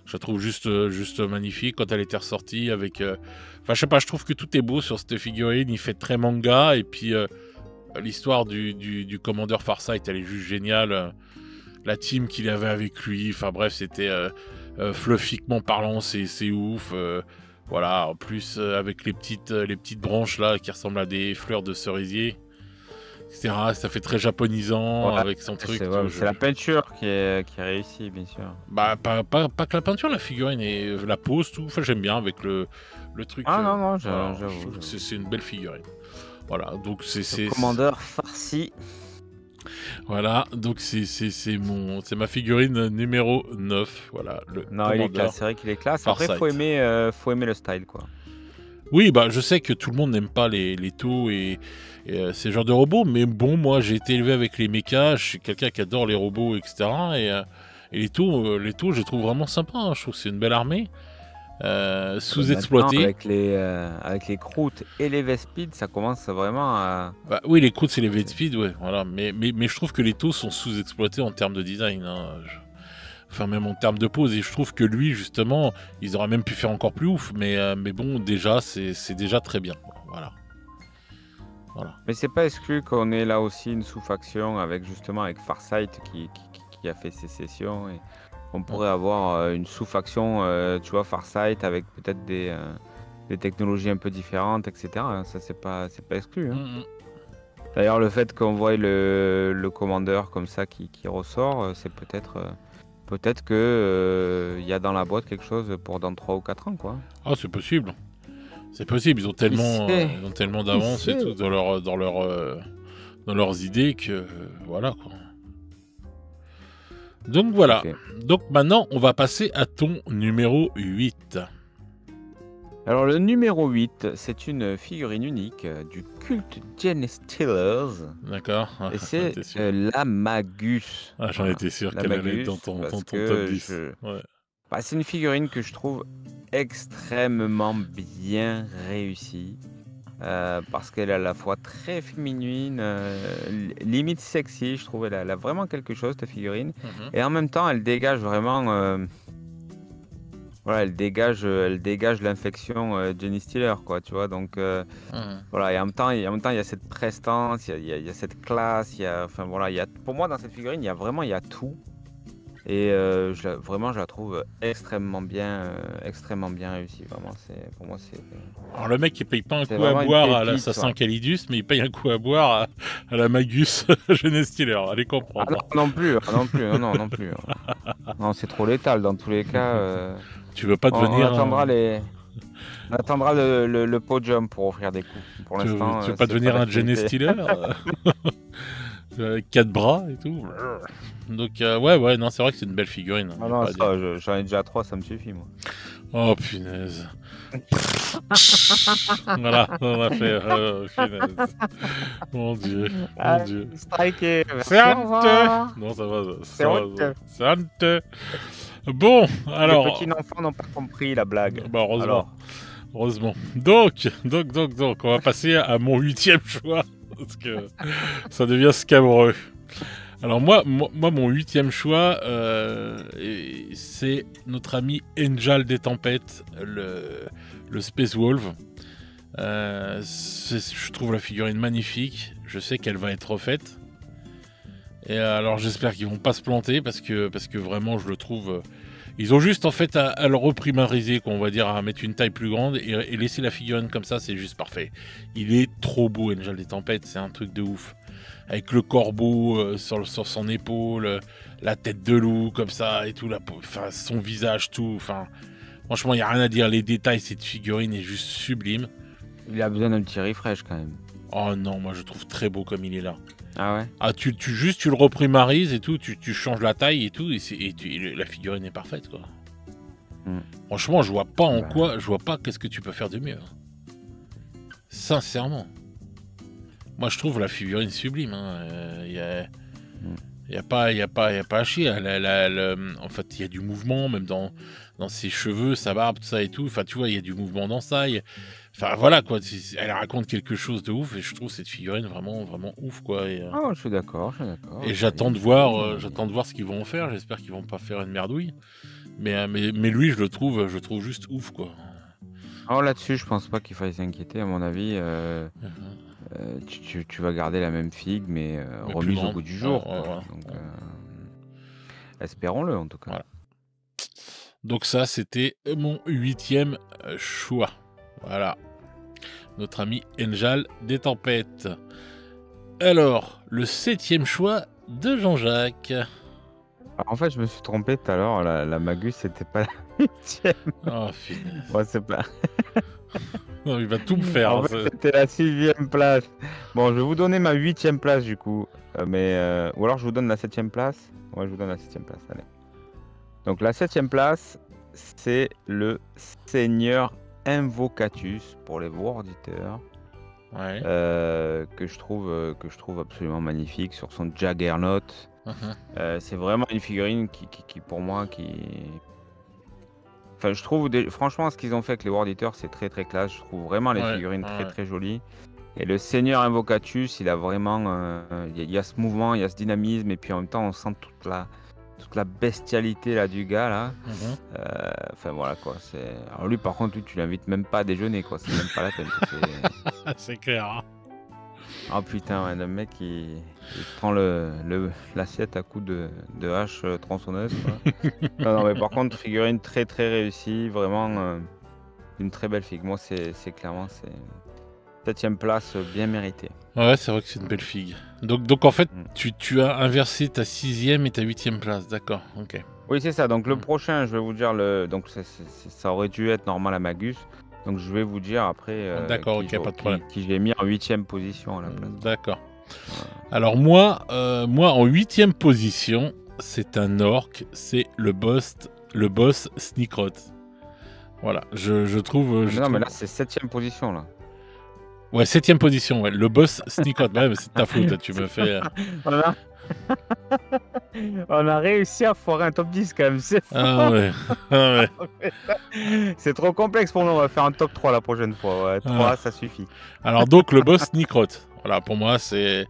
je la trouve juste magnifique quand elle était ressortie avec. Enfin, je sais pas, je trouve que tout est beau sur cette figurine. Il fait très manga et puis l'histoire du Commander Farsight, elle est juste géniale. La team qu'il avait avec lui, enfin bref, c'était fluffiquement parlant, c'est ouf. Voilà, en plus avec les petites branches là qui ressemblent à des fleurs de cerisier, etc. Ça fait très japonisant Ouais, avec son truc. c'est la peinture qui est réussie, bien sûr. Bah, pas que la peinture, la figurine et la pose, tout. Enfin, j'aime bien avec le truc. Ah non, voilà, j'avoue. c'est une belle figurine. Voilà, donc Le commandeur farci. Voilà, donc c'est ma figurine numéro 9. Voilà, le Non, il est Commander classe, c'est vrai qu'il est classe. Après, Farsight. faut aimer le style, quoi. Oui, bah je sais que tout le monde n'aime pas les taux et ces genres de robots, mais bon, moi j'ai été élevé avec les mechas, je suis quelqu'un qui adore les robots, etc. Et les taux, je les trouve vraiment sympas, hein. Je trouve que c'est une belle armée, Maintenant, sous-exploitée. avec les croûtes et les Vespides, ça commence vraiment à. Bah, oui, les croûtes, c'est les V-Speed, ouais, voilà. Mais je trouve que les taux sont sous-exploités en termes de design, hein. Enfin, même en termes de pose. Et je trouve que lui, justement, ils auraient même pu faire encore plus ouf. Mais bon, déjà, c'est déjà très bien. Voilà. Mais c'est pas exclu qu'on ait là aussi une sous-faction avec Farsight qui a fait ses sessions et on pourrait avoir une sous-faction, tu vois, Farsight avec peut-être des technologies un peu différentes, etc. Ça, c'est pas exclu, hein. D'ailleurs, le fait qu'on voit le commandeur comme ça qui ressort, c'est peut-être que il y a dans la boîte quelque chose pour dans 3 ou 4 ans, quoi. Ah, c'est possible. C'est possible. Ils ont tellement d'avance et tout dans leurs idées que voilà, quoi. Donc voilà. Ok. Donc maintenant, on va passer à ton numéro 8. Alors le numéro 8, c'est une figurine unique du culte Genestealers. D'accord. Et c'est la Magus. Ah, j'en étais sûr qu'elle allait être dans ton top 10. Ouais. Bah, c'est une figurine que je trouve extrêmement bien réussie. Parce qu'elle est à la fois très féminine, limite sexy, je trouve. Elle a vraiment quelque chose, cette figurine. Et en même temps, elle dégage vraiment. Voilà, elle dégage l'infection Jenny Steeler, quoi, tu vois. Donc voilà, et en même temps, il y a cette prestance, il y a cette classe, enfin voilà, pour moi dans cette figurine, il y a tout. Et vraiment, je la trouve extrêmement bien réussie. Vraiment, pour moi, c'est. Alors le mec, il paye pas un C'est coup à vraiment une boire à pépite, l'assassin ouais. Calidus, mais il paye un coup à boire à la Magus Genestealer. Allez Ah comprendre. non plus, non plus. Non, c'est trop létal dans tous les cas. Tu veux pas On devenir attendra le podium pour offrir des coups. Pour l'instant, tu veux pas c'est devenir un d'actualité. Genestealer 4 bras et tout. Donc ouais, non, c'est vrai que c'est une belle figurine. Ah Y a non, pas à dire. j'en ai déjà 3, ça me suffit, moi. Oh punaise. Voilà, on a fait. Punaise. Mon dieu, mon dieu. Striker. C'est honteux. Non, ça va. C'est honteux. C'est honteux. Bon, alors. Les petits enfants n'ont pas compris la blague. Bah, heureusement. Alors. Heureusement. Donc, on va passer à mon 8e choix. Parce que ça devient scabreux. Alors moi mon 8e choix, c'est notre ami Angel des Tempêtes, le Space Wolf. Je trouve la figurine magnifique. Je sais qu'elle va être refaite. Et alors j'espère qu'ils vont pas se planter parce que vraiment je le trouve. Ils ont juste en fait à le reprimariser, qu'on va dire, à mettre une taille plus grande et laisser la figurine comme ça, c'est juste parfait. Il est trop beau, Angel des Tempêtes, c'est un truc de ouf. Avec le corbeau sur son épaule, la tête de loup comme ça et tout, son visage, tout. Enfin, franchement, il n'y a rien à dire. Les détails, cette figurine est juste sublime. Il a besoin d'un petit refresh quand même. Oh non, moi je trouve très beau comme il est là. Ah ouais? Ah, tu le reprimarises et tout, tu changes la taille et tout, la figurine est parfaite, quoi. Franchement, je vois pas qu'est-ce que tu peux faire de mieux. Sincèrement. Moi, je trouve la figurine sublime. Il n'y a pas à chier. En fait, il y a du mouvement, même dans ses cheveux, sa barbe, tout ça et tout. Enfin, tu vois, il y a du mouvement dans ça. Enfin, voilà, quoi. Elle raconte quelque chose de ouf et je trouve cette figurine vraiment, vraiment ouf, quoi. Ah, je suis d'accord, Et ça j'attends de voir ce qu'ils vont en faire. J'espère qu'ils vont pas faire une merdouille. Mais lui, je le trouve juste ouf, quoi. Alors là-dessus, je pense pas qu'il faille s'inquiéter. À mon avis, tu vas garder la même figue, mais Mais plus remise au grande. goût du jour, Ouais, quoi. voilà. Donc, espérons-le, en tout cas. Voilà. Donc ça, c'était mon 8e choix. Voilà. Notre ami Enjal des Tempêtes. Alors, le 7e choix de Jean-Jacques. Alors, en fait, je me suis trompé tout à l'heure. La Magus, c'était pas la 8e. Oh, finesse. Bon, c'est pas. Non, il va tout me faire. En fait, c'était la 6e place. Bon, je vais vous donner ma 8e place, du coup. Ou alors, je vous donne la 7e place. Ouais, je vous donne la 7e place. Allez. Donc, la 7e place, c'est le Seigneur Invocatus pour les voix auditeurs. Ouais. Que je trouve absolument magnifique sur son Juggernaut. C'est vraiment une figurine qui pour moi, enfin, je trouve franchement ce qu'ils ont fait avec les War Eaters, c'est très très classe. Je trouve vraiment les figurines très très jolies. Et le Seigneur Invocatus, il a vraiment, il y a ce mouvement, il y a ce dynamisme, et puis en même temps on sent toute la bestialité là du gars là. Enfin voilà quoi. Alors lui par contre, tu l'invites même pas à déjeuner quoi. C'est même pas la peine. C'est clair. Hein. Oh putain, ouais, le mec il prend l'assiette à coups de hache tronçonneuse. Quoi. non mais par contre, figurine très très réussie, vraiment une très belle figue. Moi c'est clairement 7e place bien méritée. Ouais, c'est vrai que c'est une belle figue. Donc en fait, tu as inversé ta 6e et ta 8e place, d'accord, ok. Oui, c'est ça. Donc le prochain, je vais vous dire donc ça aurait dû être normal à Magus. Donc je vais vous dire après d'accord, ok, pas de problème. Qui je l'ai mis en 8e position à la place. D'accord. Voilà. Alors moi en 8e position, c'est un orc, c'est le boss Sneakrot. Voilà, je trouve... mais là c'est 7e position là. Ouais, 7e position, ouais. Le boss Sneakrot. Ouais, mais c'est de ta faute, tu me fais... On a réussi à foirer un top 10 quand même, c'est fort. Ah ouais. Ah ouais. C'est trop complexe pour nous, on va faire un top 3 la prochaine fois. Ouais, 3, ça suffit. Alors donc le boss Sneakrot. Voilà, pour moi c'est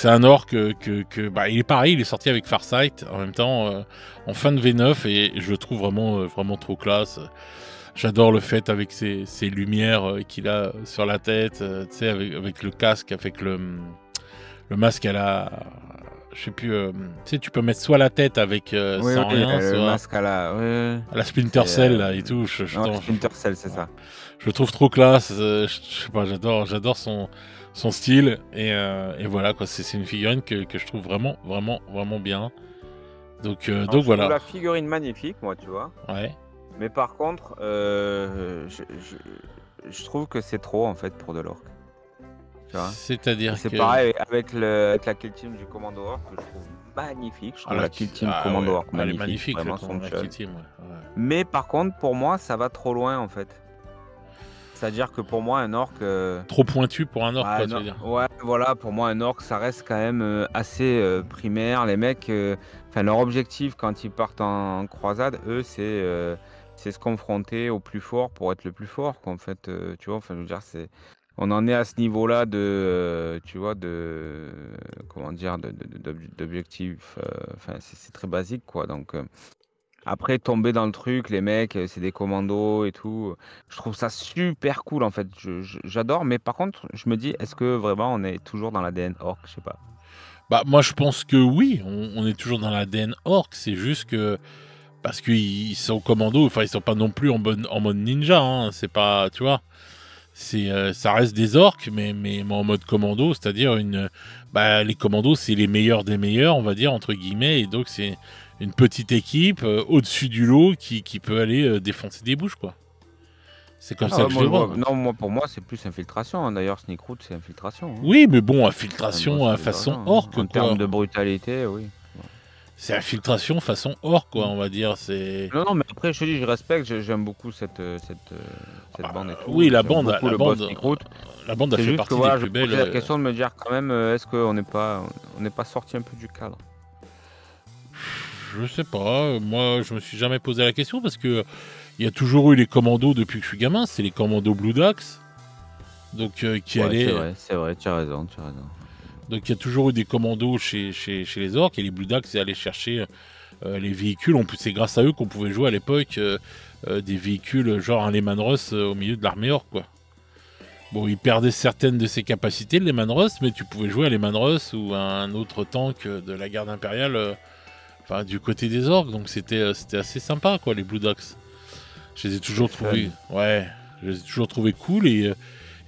un orc que bah, il est pareil, il est sorti avec Farsight en même temps en fin de V9 et je le trouve vraiment trop classe. J'adore le fait avec ses lumières qu'il a sur la tête, tu sais, avec le casque, avec le masque à la... Je sais plus, tu sais, tu peux mettre soit la tête avec sans rien, soit le masque à la Splinter Cell là, et tout. Splinter Cell, c'est ça. Je le trouve trop classe, je sais pas, j'adore son style, et voilà, quoi, c'est une figurine que je trouve vraiment bien. Donc voilà. Je trouve la figurine magnifique, moi, tu vois. Ouais. Mais par contre, je trouve que c'est trop en fait pour de l'orc. C'est-à-dire que c'est pareil avec la kill team du Commando Orc que je trouve magnifique. Je trouve la kill team Commando Orc magnifique, vraiment son kill team. Mais par contre, pour moi, ça va trop loin en fait. C'est-à-dire que pour moi, un orc trop pointu pour un orc, quoi, tu veux dire. Ouais, voilà, pour moi, un orc, ça reste quand même assez primaire. Les mecs, leur objectif quand ils partent en croisade, eux, c'est se confronter au plus fort pour être le plus fort, quoi, en fait. Tu vois, enfin, je veux dire, on en est à ce niveau-là tu vois, comment dire, d'objectifs. Enfin, c'est très basique, quoi. Donc, après, tomber dans le truc, les mecs, c'est des commandos et tout. Je trouve ça super cool, en fait. J'adore, mais par contre, je me dis, est-ce que vraiment on est toujours dans l'ADN orc? Je sais pas. Bah, moi, je pense que oui, on est toujours dans l'ADN orc. C'est juste que parce qu'ils sont commando, enfin, ils sont pas non plus en mode ninja. Hein, c'est pas, tu vois. Ça reste des orques, mais en mode commando, c'est-à-dire les commandos, c'est les meilleurs des meilleurs, on va dire, entre guillemets, et donc c'est une petite équipe au-dessus du lot qui peut aller défoncer des bouches, quoi. C'est comme ça que je le vois. Non, pour moi, c'est plus infiltration. Hein. D'ailleurs, Sneakroot, c'est infiltration. Hein. Oui, mais bon, infiltration façon orque, quoi. En termes de brutalité, oui. C'est infiltration façon orque, quoi, on va dire. Non, mais après, je te dis, je respecte, j'aime beaucoup cette bande et tout. Oui, la bande a fait partie des plus belles. C'est la question de me dire quand même, est-ce qu'on n'est pas sorti un peu du cadre? je sais pas. Moi, je me suis jamais posé la question parce que il y a toujours eu les commandos depuis que je suis gamin. C'est les commandos Blue Dax. Donc, qui Ouais, allaient. c'est vrai, tu as raison, tu as raison. Donc, il y a toujours eu des commandos chez les orques. Et les Blue Dax, c'est aller chercher les véhicules. C'est grâce à eux qu'on pouvait jouer à l'époque des véhicules genre un Lehman Russ au milieu de l'armée orque, quoi. Bon, il perdait certaines de ses capacités, le Lehman Russ, mais tu pouvais jouer à Lehman Russ ou à un autre tank de la garde impériale, enfin du côté des orques, donc c'était assez sympa, quoi, les Blue Dogs. Je les ai toujours trouvés, ouais, je les ai toujours trouvés cool et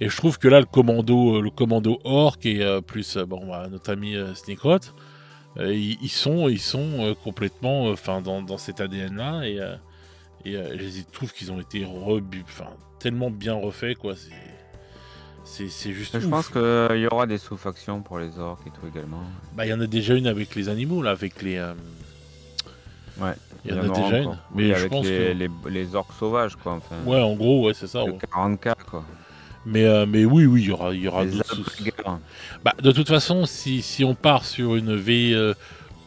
je trouve que là le commando orc et plus bon bah, notre ami Sneakrot, ils sont complètement, enfin dans cet ADN là et je les trouve qu'ils ont été tellement bien refaits, quoi. C'est juste Je ouf. pense qu'il y aura des sous-factions pour les orques et tout également. Bah, il y en a déjà une avec les animaux, là, avec les. Ouais, Il y en a déjà une. Mais Mais je avec pense que. les orques sauvages, quoi. Enfin, Ouais, en gros, ouais, c'est ça. le Ouais. 40K, quoi. Mais oui, il y aura Les d'autres Alpguers. Bah, de toute façon, si on part sur une V11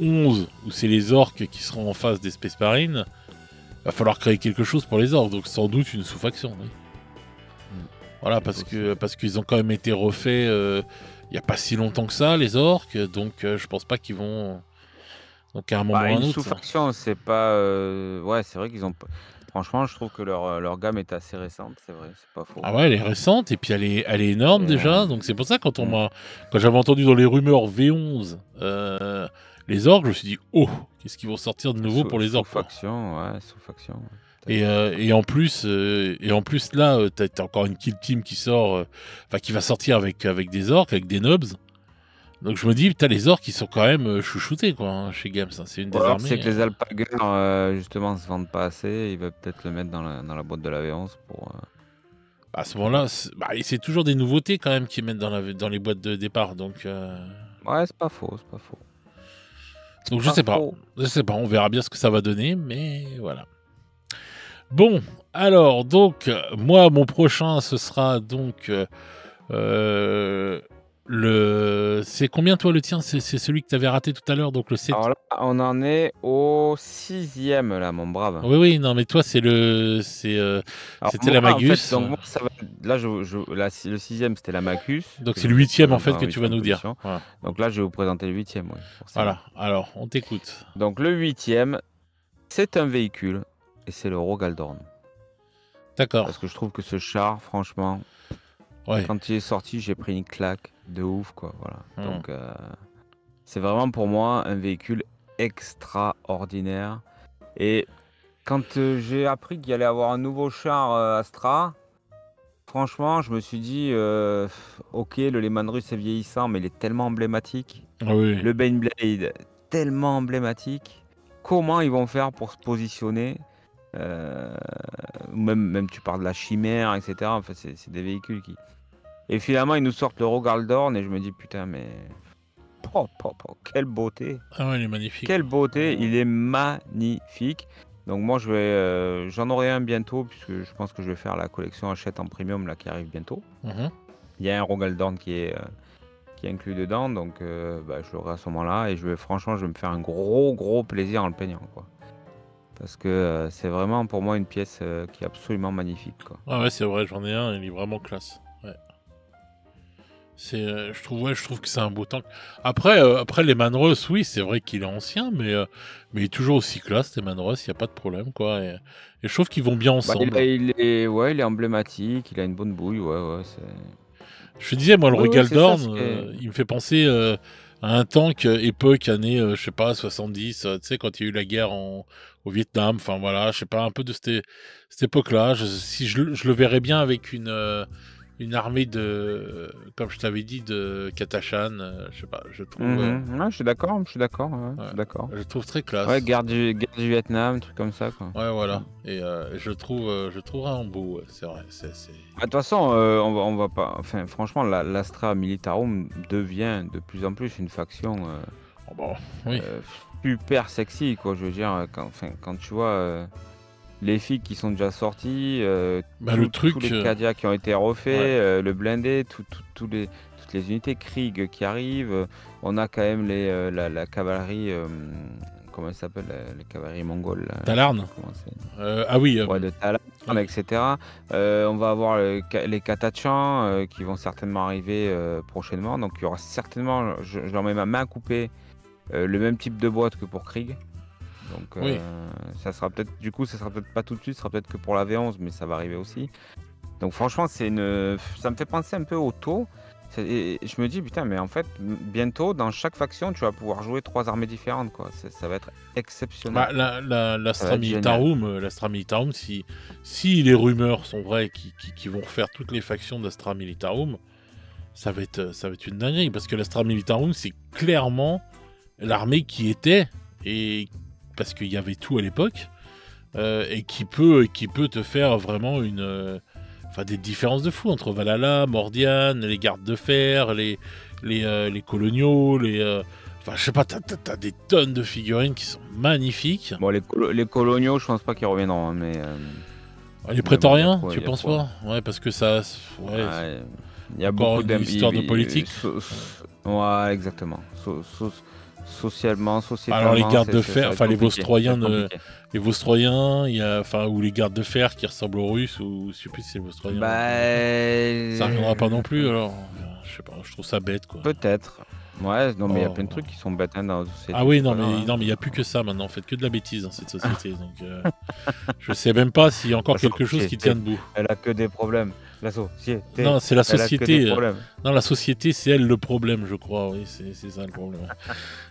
où c'est les orques qui seront en face des Space Marines, va falloir créer quelque chose pour les orques, donc sans doute une sous-faction. Oui. Voilà, parce qu'ils ont quand même été refaits il n'y a pas si longtemps que ça, les orques, donc je pense pas qu'ils vont. Donc à un moment ou à un Une autre. sous-faction, c'est pas. Ouais, c'est vrai qu'ils ont. Franchement, je trouve que leur gamme est assez récente, c'est vrai, c'est pas faux. Ah ouais, elle est récente et puis elle est énorme Et, déjà. Donc c'est pour ça quand quand j'avais entendu dans les rumeurs V11 les orques, je me suis dit oh, qu'est-ce qu'ils vont sortir de nouveau pour les orques, quoi. Sous-faction, ouais, sous-faction. Et en plus là, t'as encore une kill team qui sort, enfin qui va sortir avec des orques, avec des nobs. Donc je me dis putain, les orques ils sont quand même chouchoutés, quoi, hein, chez Games. Hein. C'est une des armées. C'est que les Alpguers justement se vendent pas assez. Il va peut-être le mettre dans la boîte de la V11 pour. À ce moment-là, c'est toujours des nouveautés quand même qu'ils mettent dans les boîtes de départ. Donc Ouais, c'est pas faux, c'est pas faux. donc je sais pas, on verra bien ce que ça va donner, mais voilà. Bon, alors donc moi mon prochain ce sera donc c'est combien toi le tien? C'est celui que tu avais raté tout à l'heure, donc le 7. Alors là, on en est au 6e là, mon brave. Oui, non mais toi c'était la Magus. En fait, donc moi, ça va... Là, le 6e c'était la Magus. Donc c'est le 8e en fait que tu vas nous dire. Voilà. Donc là, je vais vous présenter le 8e. Ouais, voilà, alors on t'écoute. Donc le 8e, c'est un véhicule et c'est le Rogaldorn. D'accord. Parce que je trouve que ce char, franchement, quand il est sorti, j'ai pris une claque de ouf, quoi. Voilà. Donc c'est vraiment pour moi un véhicule extraordinaire. Et quand j'ai appris qu'il y allait avoir un nouveau char Astra, franchement, je me suis dit, ok, le Lehman Russ est vieillissant, mais il est tellement emblématique. Ah oui. Le Baneblade, tellement emblématique. Comment ils vont faire pour se positionner même tu parles de la chimère, etc. Enfin, c'est des véhicules qui... Et finalement, ils nous sortent le Rogaldorn et je me dis, putain, mais... quelle beauté. Ah ouais, il est magnifique. Quelle beauté, il est magnifique. Donc moi, j'en aurai un bientôt, puisque je pense que je vais faire la collection Hachette en premium là, qui arrive bientôt. Il y a un Rogaldorn qui est inclus dedans, donc je l'aurai à ce moment-là. Et franchement, je vais me faire un gros plaisir en le peignant, quoi. Parce que c'est vraiment pour moi une pièce qui est absolument magnifique, quoi. Ah ouais, c'est vrai, j'en ai un, il est vraiment classe. Ouais. Je trouve que c'est un beau tank. Après les Manros, oui, c'est vrai qu'il est ancien, mais il est toujours aussi classe, les Manros, il n'y a pas de problème, quoi. Et je trouve qu'ils vont bien ensemble. Il est emblématique, il a une bonne bouille, Je te disais, moi, le Rogaldorn, il me fait penser à un tank époque, année, je sais pas, 70, tu sais, quand il y a eu la guerre au Vietnam, enfin voilà, je sais pas, un peu de cette époque-là. Si je le verrais bien avec une armée de, comme je t'avais dit, de Katashan, je sais pas, je trouve. Ouais, je suis d'accord, je suis d'accord. Je trouve très classe. Ouais, guerre du Vietnam, truc comme ça, quoi. Ouais, voilà. Et je trouve vraiment beau, ouais, c'est vrai. De toute façon, on va pas. Enfin, franchement, l'Astra Militarum devient de plus en plus une faction super sexy, quoi. Je veux dire, quand tu vois les filles qui sont déjà sorties, tous les Cadia qui ont été refaits, le blindé, toutes les unités Krieg qui arrivent. On a quand même la cavalerie, comment ça s'appelle, les cavaleries mongoles là, je sais Talarn. plus comment c'est. Ah oui, Ouais, de Talarn, ouais. etc. On va avoir les Katachans qui vont certainement arriver prochainement. Donc il y aura certainement, je leur mets ma main à couper, le même type de boîte que pour Krieg. Donc Oui. ça sera peut-être, du coup, ça sera peut-être pas tout de suite, ça sera peut-être que pour la V11, mais ça va arriver aussi. Donc franchement, ça me fait penser un peu au taux. Et je me dis, putain, mais en fait, bientôt, dans chaque faction, tu vas pouvoir jouer 3 armées différentes, quoi. Ça va être exceptionnel. Bah, Ça va l'Astra être génial. Militarum, si les rumeurs sont vraies qui vont refaire toutes les factions d'Astra Militarum, ça va être une dinguerie, parce que l'Astra Militarum, c'est clairement l'armée qui était, et parce qu'il y avait tout à l'époque, et qui peut te faire vraiment des différences de fou entre Valhalla, Mordiane, les gardes de fer, les coloniaux, je sais pas, t'as des tonnes de figurines qui sont magnifiques. Bon, les coloniaux, je pense pas qu'ils reviendront, hein, Les mais bon, il y a prétoriens, quoi, tu il y a penses quoi. pas? Ouais, parce que ça, ouais, Ouais, il y a encore beaucoup une histoire de politique. Ouais, exactement. Socialement, Alors les sociétalement, gardes de ça fer, va être enfin compliqué. Ça va être compliqué. les Vostroyens, il y a, ou les gardes de fer qui ressemblent aux Russes, ou je sais plus si c'est les Vostroyens. Ça reviendra pas non plus, alors je sais pas, je trouve ça bête quoi. Peut-être. Ouais, non, mais il y a Oh. plein de trucs qui sont bêtes hein, dans la société. Ah oui, c'est non, pas grave, hein. mais il n'y a plus que ça maintenant, en fait, que de la bêtise dans cette société. Donc, je sais même pas s'il y a encore La quelque chose qui société, tient debout. elle a que des problèmes. La société, Non, c'est la elle a que des société. problèmes. Non, la société, c'est elle le problème, je crois. Oui, c'est ça le problème.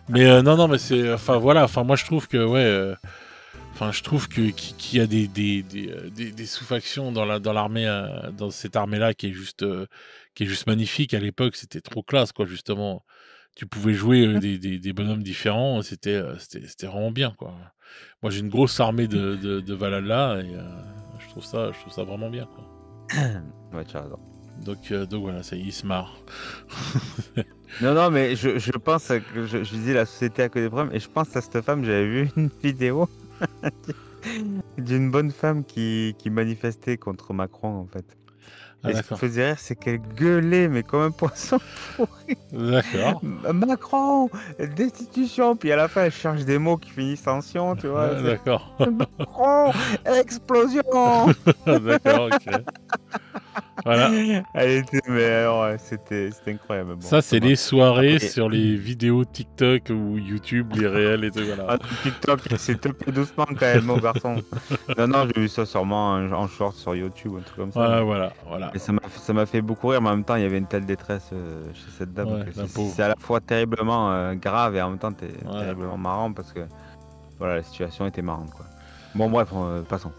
Mais non, mais c'est. Enfin, voilà. Enfin, moi, je trouve que, ouais. Je trouve qu'il y a des sous-factions dans l'armée, dans cette armée-là qui est juste magnifique. À l'époque, c'était trop classe, quoi, justement. Tu pouvais jouer des bonhommes différents, c'était vraiment bien, quoi. Moi, j'ai une grosse armée de Valhalla et je trouve ça vraiment bien, quoi. Ouais, tu as raison. Donc voilà, ça y est, il se marre. Non, mais je pense que je disais la société a que des problèmes et je pense à cette femme, j'avais vu une vidéo d'une bonne femme qui manifestait contre Macron en fait. Ah Et ce qui me d'accord. faisait rire, c'est qu'elle gueulait, mais comme un poisson pourri. D'accord. Macron, destitution, puis à la fin, elle cherche des mots qui finissent en sion, tu vois. D'accord. Macron, explosion. D'accord, ok. Voilà. Elle était, mais alors, ouais, c'était incroyable. Bon, Ça, c'est dommage. les soirées Après, sur les vidéos TikTok ou YouTube, les réels et tout, voilà. TikTok, s'il te plaît, doucement quand même, mon garçon. Non, j'ai vu ça sûrement en short sur YouTube, un truc comme ça. Ouais, Mais... voilà. Et ça m'a fait beaucoup rire, mais en même temps, il y avait une telle détresse chez cette dame Ouais, que la pauvre. c'est à la fois terriblement grave et en même temps Ouais. terriblement marrant parce que voilà, la situation était marrante, quoi. Bon, bref, passons.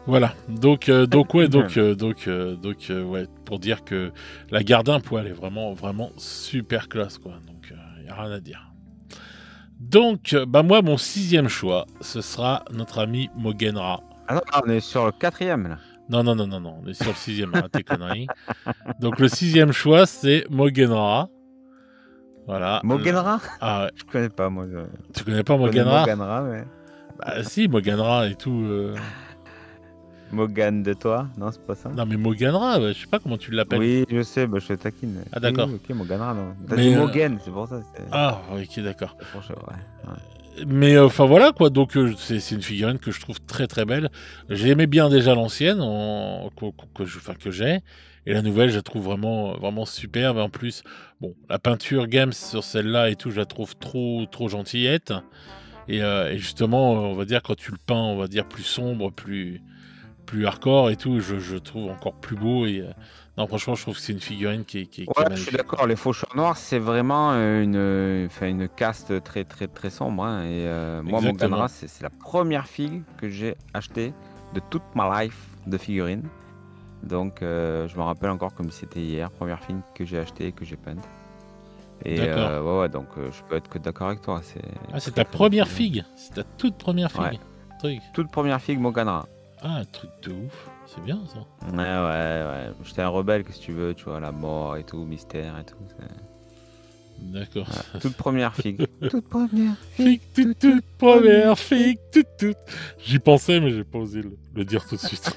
Voilà. Donc, ouais, pour dire que la garde d'un poil est vraiment, vraiment super classe, quoi. Donc, y a rien à dire. Donc, moi, mon 6e choix, ce sera notre ami Mogenra. Ah non, on est sur le 4e, là. Non, on est sur le 6e, hein, tes conneries. Donc, le 6e choix, c'est Mogenra. Voilà. Mogenra Ah ouais. Je connais pas, moi. Tu connais pas Je connais Mogenra? Moganra, mais... Bah si, Mogenra et tout. Mogan de toi? Non, c'est pas ça? Non mais Mogenra, je sais pas comment tu l'appelles. Oui, je sais, bah, je te taquine. Ah d'accord. Oui, ok, Moganra, non. T'as Mais, dit Mogen, c'est pour ça. Ah, ok, d'accord. Ouais. Mais enfin voilà quoi, donc c'est une figurine que je trouve très très belle. J'aimais bien déjà l'ancienne que j'ai, et la nouvelle je la trouve vraiment vraiment superbe. En plus, bon, la peinture Games sur celle-là et tout, je la trouve trop gentillette. Et justement, on va dire quand tu le peins, on va dire plus sombre, plus hardcore et tout, je trouve encore plus beau. Et non, franchement, je trouve que c'est une figurine qui est Ouais, je magnifique. suis d'accord. Les faucheurs noirs, c'est vraiment une caste très sombre. Hein, et moi, Exactement. Moganra, c'est la première figue que j'ai achetée de toute ma life de figurines. Donc, je me rappelle encore comme si c'était hier, première figue que j'ai achetée et que j'ai peinte. Et D'accord. ouais, donc je peux être que d'accord avec toi. Ah, c'est très, ta très belle première figurine. figue. C'est ta toute première figue. Ouais. Truc. Toute première figue Moganra. Ah, un truc de ouf. C'est bien ça. Ouais. J'étais un rebelle, que si tu veux, tu vois, la mort et tout, mystère et tout. D'accord. Ouais. Toute première figue. Toute première figue. Toute première figue. Toute. J'y pensais, mais j'ai pas osé le dire tout de suite.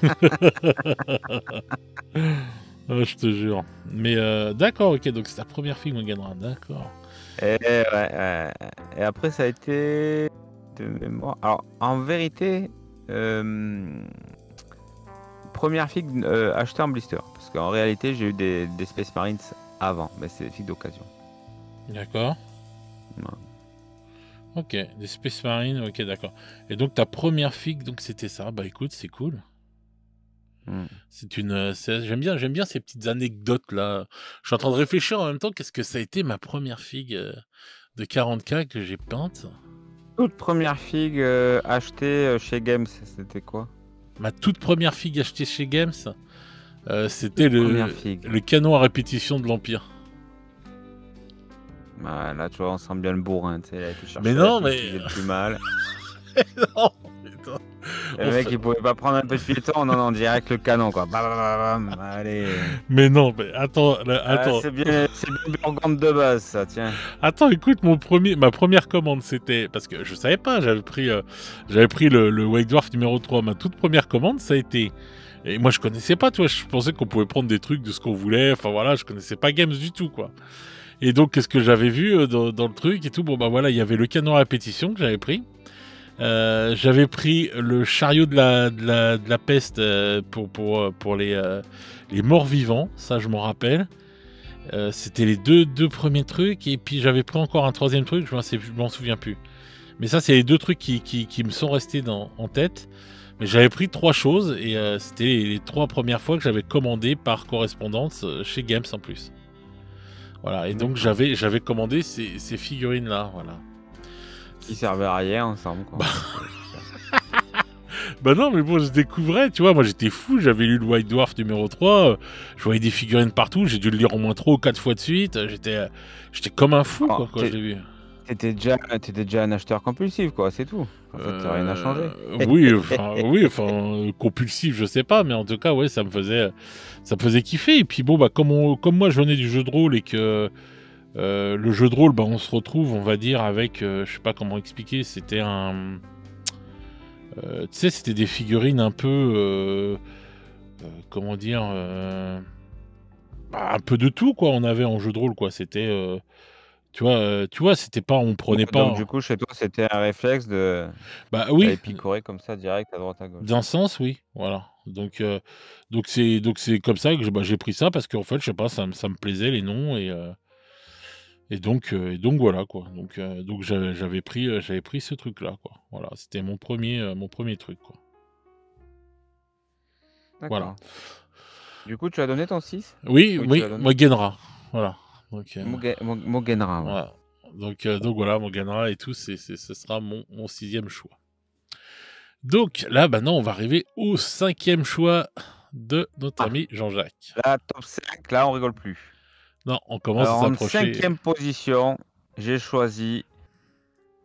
Ah, je te jure. Mais d'accord, ok, donc c'est ta première figue, Moganra. D'accord. Et ouais. Et après, ça a été de mémoire. Alors, en vérité, première figue achetée en blister. Parce qu'en réalité, j'ai eu des Space Marines avant, mais c'est des figues d'occasion. D'accord. Ouais. Ok, des Space Marines, ok, d'accord. Et donc ta première figue, donc c'était ça. Bah écoute, c'est cool. C'est une, j'aime bien ces petites anecdotes là. Je suis en train de réfléchir en même temps. Qu'est-ce que ça a été ma première figue de 40K que j'ai peinte? Toute première figue achetée chez Games, c'était quoi? Ma toute première figue achetée chez Games, c'était Première figue. le canon à répétition de l'Empire. Ah, là, tu vois, on sent bien le bourrin, tu sais, il a été chercher Mais la non, figue mais qui faisait le plus mal. non, putain. Le mec, il pouvait pas prendre un peu de piéton, non, direct le canon, quoi. Bam, bam, bam, allez. Mais non, mais attends, attends. C'est bien Burgande de base, ça, tiens. Attends, écoute, ma première commande, c'était... Parce que je savais pas, j'avais pris le White Dwarf numéro 3. Ma toute première commande, ça a été... Et moi, je connaissais pas, tu vois, je pensais qu'on pouvait prendre des trucs de ce qu'on voulait. Enfin, voilà, je connaissais pas Games du tout, quoi. Et donc, qu'est-ce que j'avais vu dans le truc et tout? Bon, bah voilà, il y avait le canon à répétition que j'avais pris. J'avais pris le chariot de la peste pour les morts vivants, ça je m'en rappelle. C'était les deux premiers trucs, et puis j'avais pris encore un troisième truc, je m'en souviens plus. Mais ça, c'est les deux trucs qui me sont restés en tête. Mais j'avais pris 3 choses, et c'était les 3 premières fois que j'avais commandé par correspondance chez Games en plus. Voilà, et donc j'avais commandé ces figurines-là, voilà. Qui servaient à rien ensemble, quoi. Bah non, mais bon, je découvrais, tu vois, moi j'étais fou, j'avais lu le White Dwarf numéro 3, je voyais des figurines partout, j'ai dû le lire au moins 3 ou 4 fois de suite, j'étais comme un fou, quoi, quand je l'ai vu. T'étais déjà un acheteur compulsif, quoi, c'est tout. En fait, rien n'a changé. Oui, enfin, compulsif, je sais pas, mais en tout cas, ouais, ça me faisait kiffer. Et puis bon, bah, comme moi, je venais du jeu de rôle et que le jeu de rôle, bah, on se retrouve, on va dire, avec, je sais pas comment expliquer, c'était tu sais, c'était des figurines un peu, comment dire, bah, un peu de tout, quoi. On avait en jeu de rôle, quoi. C'était, tu vois, c'était pas, on prenait pas. Donc, du coup, chez toi, c'était un réflexe Bah oui, d'aller picorer comme ça, direct, à droite, à gauche. d'un sens, oui, voilà. Donc c'est comme ça que j'ai pris ça parce qu'en fait, je sais pas, ça me plaisait les noms et donc voilà, quoi. Donc j'avais pris ce truc-là, quoi. Voilà, c'était mon premier truc, quoi. Voilà. D'accord. Du coup, tu as donné ton 6? Oui, tu l'as donné. Mugen-Ra, voilà. Donc Mugen-Ra, ouais. voilà. Donc voilà, Mugen-Ra et tout, ce sera mon 6e choix. Donc là, maintenant, on va arriver au 5e choix de notre ami Jean-Jacques. Là, top 5, là, on rigole plus. Non, on commence Alors, à en s'approcher. 5e position, j'ai choisi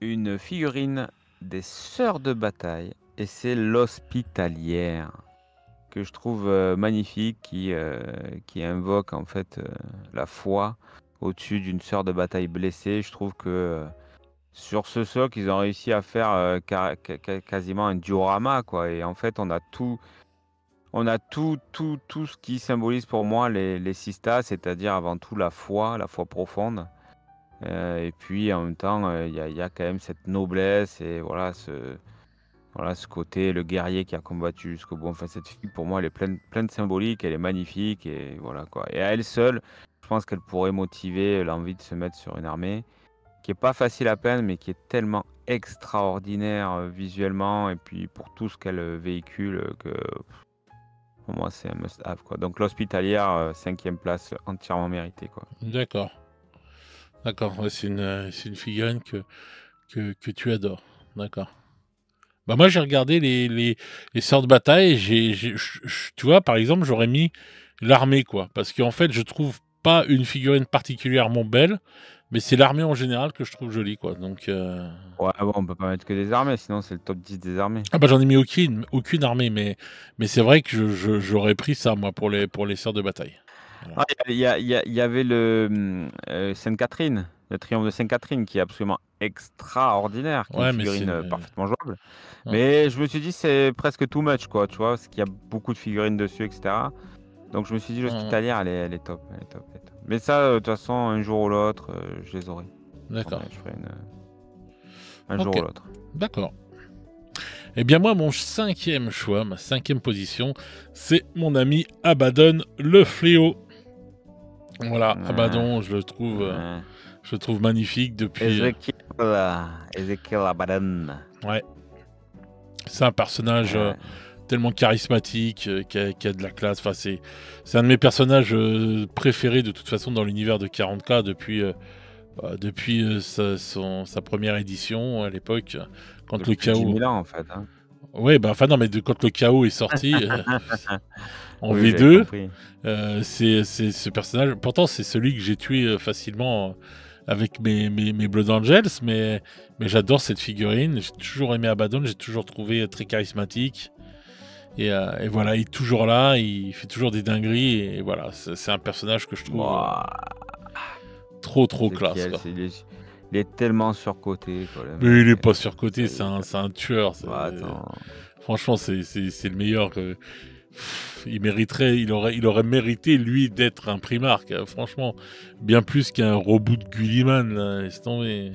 une figurine des Sœurs de Bataille, et c'est l'Hospitalière, que je trouve magnifique, qui invoque en fait la foi au-dessus d'une sœur de bataille blessée. Je trouve que sur ce socle, ils ont réussi à faire quasiment un diorama, quoi. Et en fait, on a tout ce qui symbolise pour moi les sistas, c'est-à-dire avant tout la foi profonde. Et puis en même temps, il y a quand même cette noblesse et voilà ce côté, le guerrier qui a combattu jusqu'au bout. Enfin, cette fille, pour moi, elle est pleine de symbolique, elle est magnifique, et voilà, quoi. Et à elle seule, je pense qu'elle pourrait motiver l'envie de se mettre sur une armée, qui est pas facile à peindre, mais qui est tellement extraordinaire visuellement, et puis pour tout ce qu'elle véhicule, que pour moi, c'est un must-have, quoi. Donc l'Hospitalière, 5e place, entièrement méritée, quoi. D'accord. Ouais, c'est une figurine que tu adores. D'accord. Bah moi, j'ai regardé les Sœurs de Bataille, et tu vois, par exemple, j'aurais mis l'armée, quoi. Parce qu'en fait, je trouve pas une figurine particulièrement belle, mais c'est l'armée en général que je trouve jolie, quoi. Donc, Ouais, bon, on peut pas mettre que des armées, sinon c'est le top 10 des armées. ah bah j'en ai mis aucune armée, mais c'est vrai que j'aurais pris ça, moi, pour les Sœurs de Bataille. Voilà. Ah, il y avait le Sainte-Catherine, le triomphe de Sainte-Catherine, qui est absolument extraordinaire, qui est Ouais, une mais figurine parfaitement jouable. Ouais. Mais je me suis dit, c'est presque too much, quoi, tu vois, parce qu'il y a beaucoup de figurines dessus, etc. Donc je me suis dit, l'Hospitalière, elle est top, elle est top. Mais ça, de toute façon, un jour ou l'autre, je les aurai. D'accord. Je ferai un jour ou l'autre. D'accord. Eh bien moi, mon 5e choix, ma 5e position, c'est mon ami Abaddon le Fléau. Voilà, Ouais, Abaddon, ouais. je le trouve magnifique depuis... Ezekiel Abaddon. ouais, c'est un personnage Ouais. tellement charismatique, qui a de la classe. Enfin, c'est un de mes personnages préférés de toute façon dans l'univers de 40K depuis sa première édition à l'époque, quand le Depuis 10 chaos... 000 ans, en fait. Hein. Ouais, bah enfin non, mais quand le chaos est sorti en Oui, j'avais V2, compris. c'est ce personnage. Pourtant, c'est celui que j'ai tué facilement avec mes Blood Angels, mais j'adore cette figurine. J'ai toujours aimé Abaddon, j'ai toujours trouvé très charismatique. Et voilà, il est toujours là, il fait toujours des dingueries. Et voilà, c'est un personnage que je trouve Ouah, trop classe, Ezekiel, quoi. il est tellement surcoté, quoi, le Mais il est mec. pas surcoté, Ça y est. c'est un tueur. Bah, attends. Franchement, c'est le meilleur. Il aurait mérité, lui, d'être un Primarque. Franchement, bien plus qu'un robot de Gulliman, là, laisse tomber.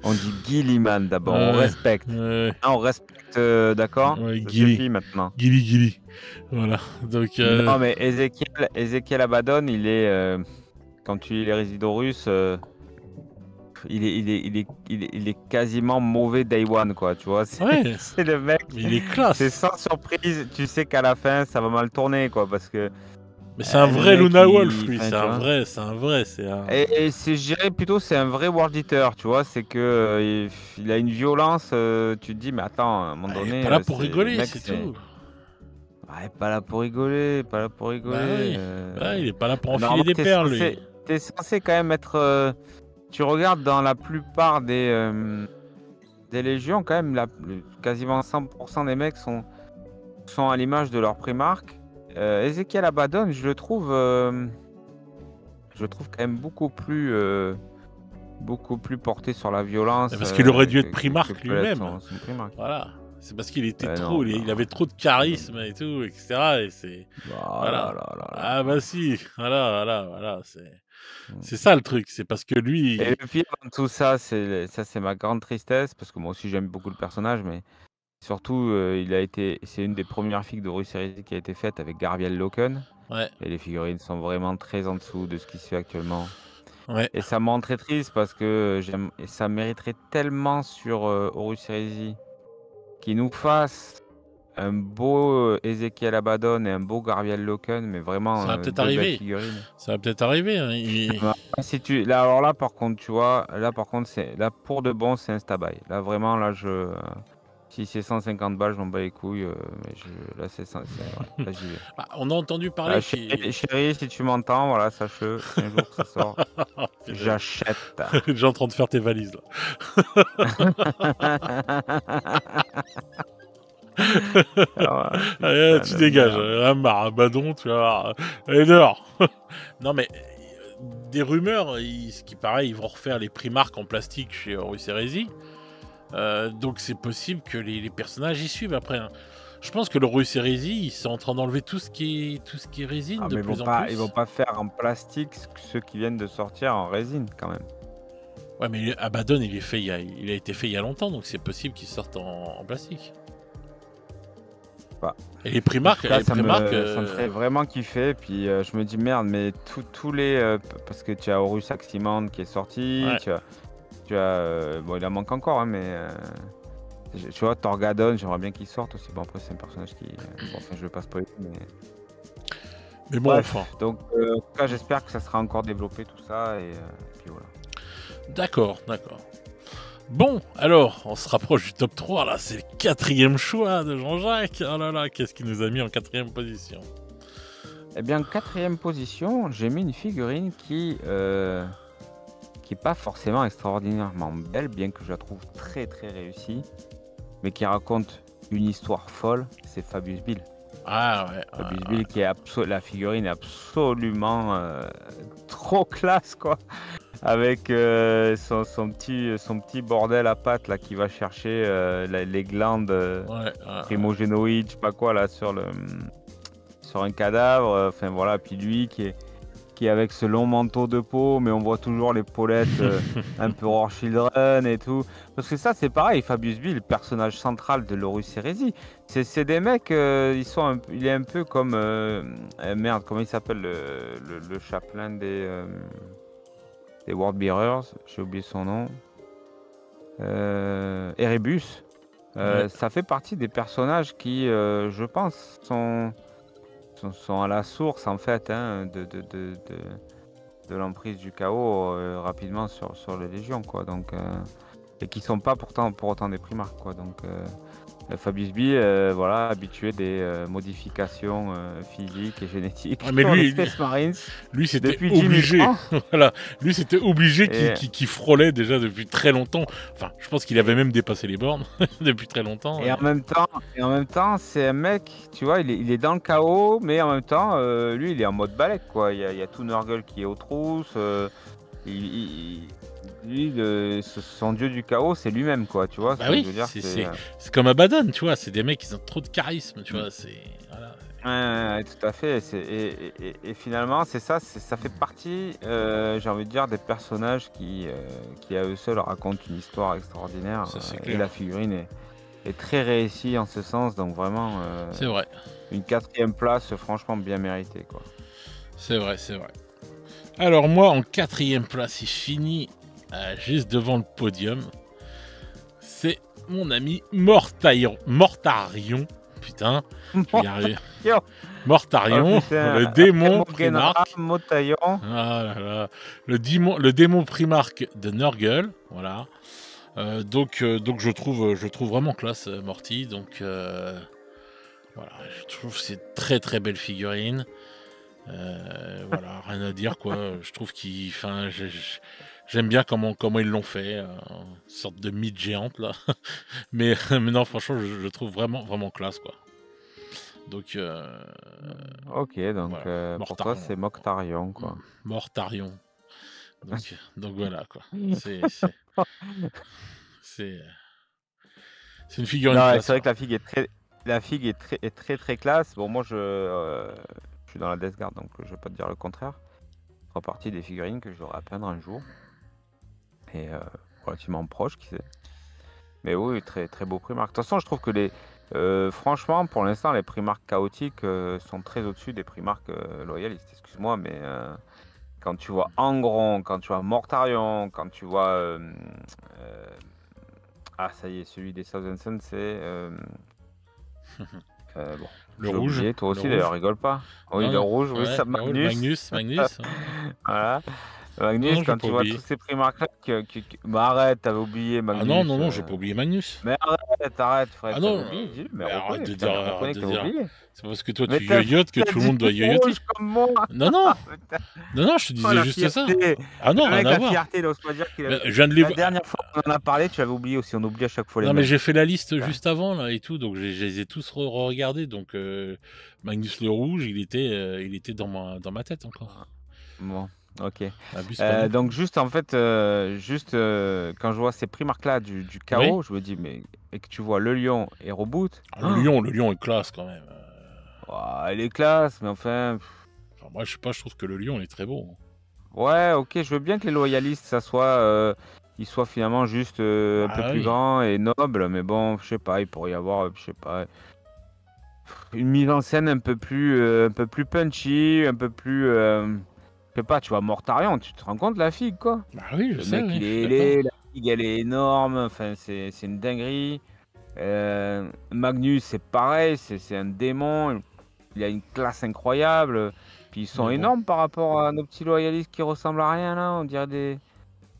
On dit Gilliman d'abord, on Ouais, respecte. ouais, Hein, on respecte, d'accord? ouais, Ça Gilly. suffit maintenant. Gilly. Voilà. Donc, Non, mais Ezekiel Abaddon, il est, quand tu lis les Résidorus, il est quasiment mauvais Day One, quoi, tu vois. ouais, C'est le mec, mais il est c'est classe. sans surprise, tu sais qu'à la fin, ça va mal tourner, quoi, parce que Mais c'est un le vrai mec, Luna Wolf, lui. enfin, C'est tu un vois. vrai, Et je dirais plutôt, c'est un vrai World Eater, tu vois. C'est que il a une violence, tu te dis, mais attends, à un moment Ah, il est donné, pas là pour c'est le rigoler, mec, c'est c'est. tout. Ouais, pas là pour rigoler, pas là pour Bah rigoler. oui. Bah, il est pas là pour enfiler Normalement, des perles, lui. t'es censé quand même être. Tu regardes dans la plupart des légions, quand même, quasiment 100% des mecs sont à l'image de leur Primarque. Ezekiel Abaddon, je le trouve quand même beaucoup plus porté sur la violence Parce qu'il aurait dû être que Primarque peut l'être lui-même. son Primarque. Voilà. C'est parce qu'il était Non, trop, non, il avait trop de non. charisme et tout, etc. Et c'est... Oh là Voilà. là là Ah là. bah si, voilà. Mm. C'est ça le truc, c'est parce que Et lui... le pire dans tout ça, c'est ma grande tristesse, parce que moi aussi j'aime beaucoup le personnage, mais surtout, c'est une des premières figues de Horus Heresy qui a été faite avec Garviel Loken. Ouais, Et les figurines sont vraiment très en dessous de ce qui se fait actuellement. ouais. Et ça me rend très triste parce que et ça mériterait tellement sur Horus Heresy qu'ils nous fassent un beau Ezekiel Abaddon et un beau Garviel Loken, mais Ça vraiment va peut-être deux belles arriver. figurines. Ça va peut-être arriver. Hein. Bah, si tu, là, alors là, par contre, tu vois, là, par contre, là, pour de bon, c'est un stab-by. Là, vraiment, là, si c'est 150 balles, je m'en bats les couilles. Là, voilà, là, j'y vais. Ah, on a entendu parler Chérie, si tu m'entends, voilà, sache-le, si un jour ça sort, Putain, j'achète. déjà en train de faire tes valises là. Ah, Allez, putain tu de dégages, merde. un marre, un badon, tu vas voir. Allez, dehors. Non, mais des rumeurs, ce qui paraît, ils vont refaire les Primarques en plastique chez Horus Heresy. Donc c'est possible que les personnages y suivent après. Hein. Je pense que le Horus Heresy, ils sont en train d'enlever tout ce qui est résine Ah, de mais plus en plus. ils vont pas faire en plastique ceux qui viennent de sortir en résine, quand même. Ouais, mais Abaddon, il a été fait il y a longtemps, donc c'est possible qu'il sorte en plastique. Bah, Et les en Primarques, tout cas, ça me ferait vraiment kiffer. Puis je me dis, merde, mais tous les. Parce que tu as Horus Aximand qui est sorti, ouais. tu as bon, il en manque encore, hein, mais. Tu vois, Torgadon, j'aimerais bien qu'il sorte aussi. Bon, après, c'est un personnage qui. Bon, enfin, je vais pas spoiler, Mais bon, bref, enfin. donc, en tout cas, j'espère que ça sera encore développé tout ça. Et puis voilà. D'accord. Bon, alors, on se rapproche du top 3, là, c'est le 4e choix de Jean-Jacques. Oh là là, qu'est-ce qu'il nous a mis en 4e position? Eh bien, 4e position, j'ai mis une figurine qui est pas forcément extraordinairement belle, bien que je la trouve très très réussie, mais qui raconte une histoire folle, c'est Fabius Bill. Ah ouais. Fabius Bill qui est la figurine est absolument trop classe, quoi. Avec son petit bordel à pattes là qui va chercher les glandes primogénoïdes, je sais pas quoi là sur un cadavre. Enfin voilà, puis lui qui qui est avec ce long manteau de peau, mais on voit toujours les paulettes un peu hors Children et tout. Parce que ça, c'est pareil, Fabius Bee, le personnage central de l'Horus Heresy. C'est des mecs, il est un peu comme. Merde, comment il s'appelle le chapelain des Worldbearers, j'ai oublié son nom. Erebus. Ouais. Ça fait partie des personnages qui, je pense, sont à la source en fait de l'emprise du chaos rapidement sur les légions, quoi. Donc, et qui sont pas pourtant pour autant des primarques, quoi. Donc, Fabius Bee, voilà, habitué des modifications physiques et génétiques Ouais, mais sur les lui, Space Marines lui c'était depuis 10 000 obligé. ans. Voilà. Lui, c'était obligé Et, qui frôlait déjà depuis très longtemps. Enfin, je pense qu'il avait même dépassé les bornes depuis très longtemps. et en même temps, c'est un mec, tu vois, il est dans le chaos, mais en même temps, lui, il est en mode balèque, quoi. Il y a tout Nurgle qui est aux trousses. Lui, son dieu du chaos, c'est lui-même, quoi. Tu vois, Bah je oui, veux dire, c'est comme Abaddon, tu vois. C'est des mecs qui ont trop de charisme, tu vois. C'est voilà. Ouais, tout à fait. Et finalement, c'est ça, ça fait partie, j'ai envie de dire, des personnages qui à eux seuls racontent une histoire extraordinaire. Ça, c'est Et clair. la figurine est très réussie en ce sens, donc vraiment C'est vrai. une 4e place, franchement bien méritée, quoi. C'est vrai, c'est vrai. Alors moi, en 4e place, il finit juste devant le podium. C'est mon ami Mortarion. Putain, je vais y arriver. Yo. Oh Mortarion, putain, le démon Genra, primarque. Motaillon. Ah là là. Le démon primarque de Nurgle. Voilà. Donc je trouve vraiment classe Morty. Donc voilà, je trouve que c'est très très belle figurine. Voilà, rien à dire quoi. Je trouve j'aime bien comment ils l'ont fait, une sorte de mythe géante là. mais non, franchement, je trouve vraiment vraiment classe quoi. Donc Ok, donc voilà, pour toi, Mortarion, c'est Moctarion, quoi. Mortarion. Donc voilà quoi. C'est c'est une figurine Non, ouais, classe c'est vrai quoi. que la figue est très très classe. Bon, moi, je suis dans la Death Guard, donc je vais pas te dire le contraire. Ça fera partie des figurines que j'aurai à peindre un jour. Et relativement proche, qui sait. Mais oui, très très beau Primark. De toute façon, je trouve que franchement, pour l'instant, les Primarks chaotiques sont très au-dessus des Primarks loyalistes. Excuse-moi, mais quand tu vois Angron, quand tu vois Mortarion, quand tu vois ah, ça y est, celui des Thousand Suns, c'est bon, Le j'ai rouge, oublié. Toi le aussi, d'ailleurs, rouge. rigole pas. Oui, Non, le non, rouge, oui, ouais, ça, le rouge, Magnus. Magnus. Ouais. Voilà. Non, Magnus, non, j'ai quand pas tu vois oublié. tous ces Primarks-là, bah arrête, t'avais oublié Ah non, Magnus. non, non, j'ai pas oublié Magnus. Mais arrête, Fred, Ah t'avais non, oublié, dis-le, mais mais arrête reconnais, de putain, dire, mais arrête reconnais que de t'avais dire. oublié. C'est parce que toi Mais tu yoyotes que t'as tout le dit monde doit rouge yoyoter. comme moi. Non, non, Putain. non, non, je te Oh, disais la juste ça. fierté. Ah non, Le rien mec, à la voir. fierté, il ose pas dire qu'il Mais avait. je viens de les La voir. dernière fois qu'on en a parlé, tu avais oublié aussi. On oublie à chaque fois les Non, mais mêmes. j'ai fait la liste Putain. juste avant là et tout, donc je les ai tous regardés. Donc Magnus le rouge, il était dans ma tête encore. Bon, ok. Abuse pas non Donc plus. juste en fait, quand je vois ces Primarks là du Oui. chaos, je me dis mais et que tu vois le lion et Reboot, Ah, le lion est classe quand même. ouah, elle est classe, mais enfin, Enfin, moi, je sais pas, je trouve que le lion est très beau. ouais, ok, je veux bien que les loyalistes, ils soient finalement juste un peu Ah plus oui. grands et nobles, mais bon, je sais pas, il pourrait y avoir, je sais pas, une mise en scène un peu plus punchy, un peu plus, je sais pas, tu vois, Mortarion, tu te rends compte la figue, quoi? Bah oui, je Le sais, mec, oui, il je suis est d'accord. ailé, la figue, elle est énorme, enfin, c'est une dinguerie. Magnus, c'est pareil, c'est un démon, il a une classe incroyable, puis ils sont Mais bon. énormes par rapport à nos petits loyalistes qui ressemblent à rien, là, on dirait des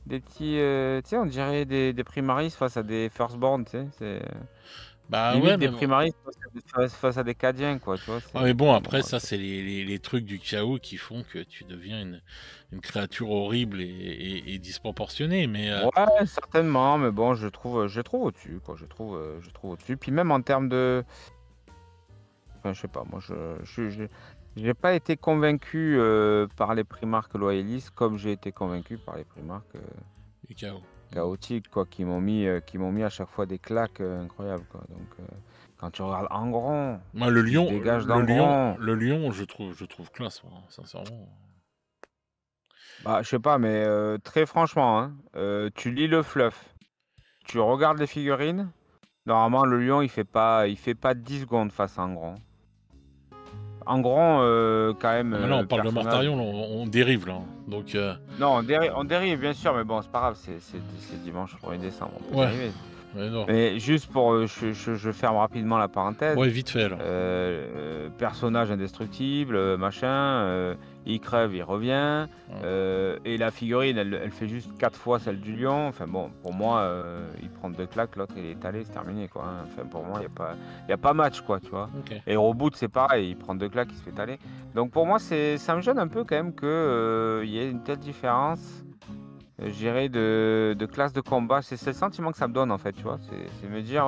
petits, tu sais, on dirait des primaris face à des firstborn, tu sais, c'est Bah ouais, limite des mais bon. primaris face à des cadiens, quoi, tu vois, Ah, mais bon, mais bon, après, ça, c'est les trucs du chaos qui font que tu deviens une créature horrible et disproportionnée. Mais ouais, certainement, mais bon, je trouve au-dessus, quoi, je trouve au-dessus, puis même en termes de, enfin, je sais pas, moi, j'ai pas été convaincu par les primarques loyalistes comme j'ai été convaincu par les primarques du chaos. chaotiques, quoi, qui m'ont mis à chaque fois des claques incroyables, quoi. Donc, quand tu regardes Angron, Moi, ce qui se dégage d'Angron, le lion, je trouve classe, moi, sincèrement. Bah, je sais pas, mais très franchement, hein, tu lis le fluff, tu regardes les figurines, normalement le lion il fait pas 10 secondes face à un grand. Un grand, quand même, Ah, mais là, on parle de personnage. Mortarion, là, on dérive, là. Donc, Non, on dérive bien sûr, mais bon, c'est pas grave, c'est dimanche 1er décembre, on peut ouais, dériver. mais non. Mais juste pour, je ferme rapidement la parenthèse. Ouais, vite fait, là. Personnage indestructible, machin, il crève, il revient, Ouais. et la figurine, elle fait juste 4 fois celle du lion. Enfin bon, pour moi, il prend 2 claques, l'autre il est allé, c'est terminé, quoi, hein. Enfin pour moi, il y a pas match, quoi, tu vois? Ok. Et Reboot, c'est pareil, il prend 2 claques, il se fait taler. Donc pour moi, ça me gêne un peu quand même que, il y ait une telle différence, je dirais de classe de combat. C'est le sentiment que ça me donne, en fait, tu vois? C'est me dire,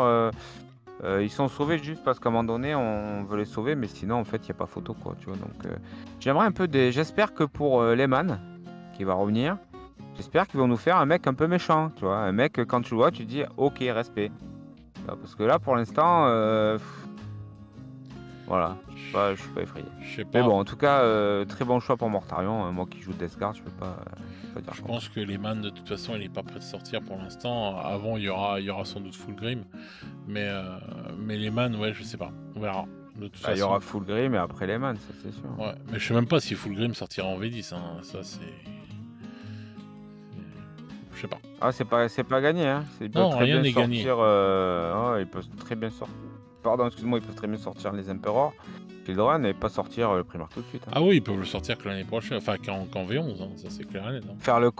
ils sont sauvés juste parce qu'à un moment donné, on veut les sauver, mais sinon, en fait, il y a pas photo, quoi, tu vois? Donc, j'aimerais un peu des j'espère que pour, Lehman, qui va revenir, j'espère qu'ils vont nous faire un mec un peu méchant, tu vois? Un mec, quand tu le vois, tu te dis: «OK, respect». Parce que là, pour l'instant, voilà, je suis pas effrayé. Je sais Mais pas. bon, en tout cas, très bon choix pour Mortarion, moi qui joue Death Guard, je peux pas dire Je le pense contraire. que Lehman, de toute façon, il est pas prêt de sortir pour l'instant. Avant, il y aura sans doute Fulgrim. Mais Lehman, ouais, je sais pas. On verra. De toute Bah, il y aura façon. Fulgrim et après Lehman, ça c'est sûr. Ouais. Mais je sais même pas si Fulgrim sortira en V10, hein. Ça, c'est. Je sais pas. Ah, c'est pas gagné, hein. Ils peuvent Non, très rien bien n'est gagné. sortir, ouais, ils peuvent très bien sortir. Pardon, excuse-moi, ils peuvent très bien sortir les Emperors, Children et pas sortir, le Primarch tout de suite, hein. Ah oui, ils peuvent le sortir que l'année prochaine. Enfin, qu'en V11, hein. Ça, c'est clair et net, hein. Faire le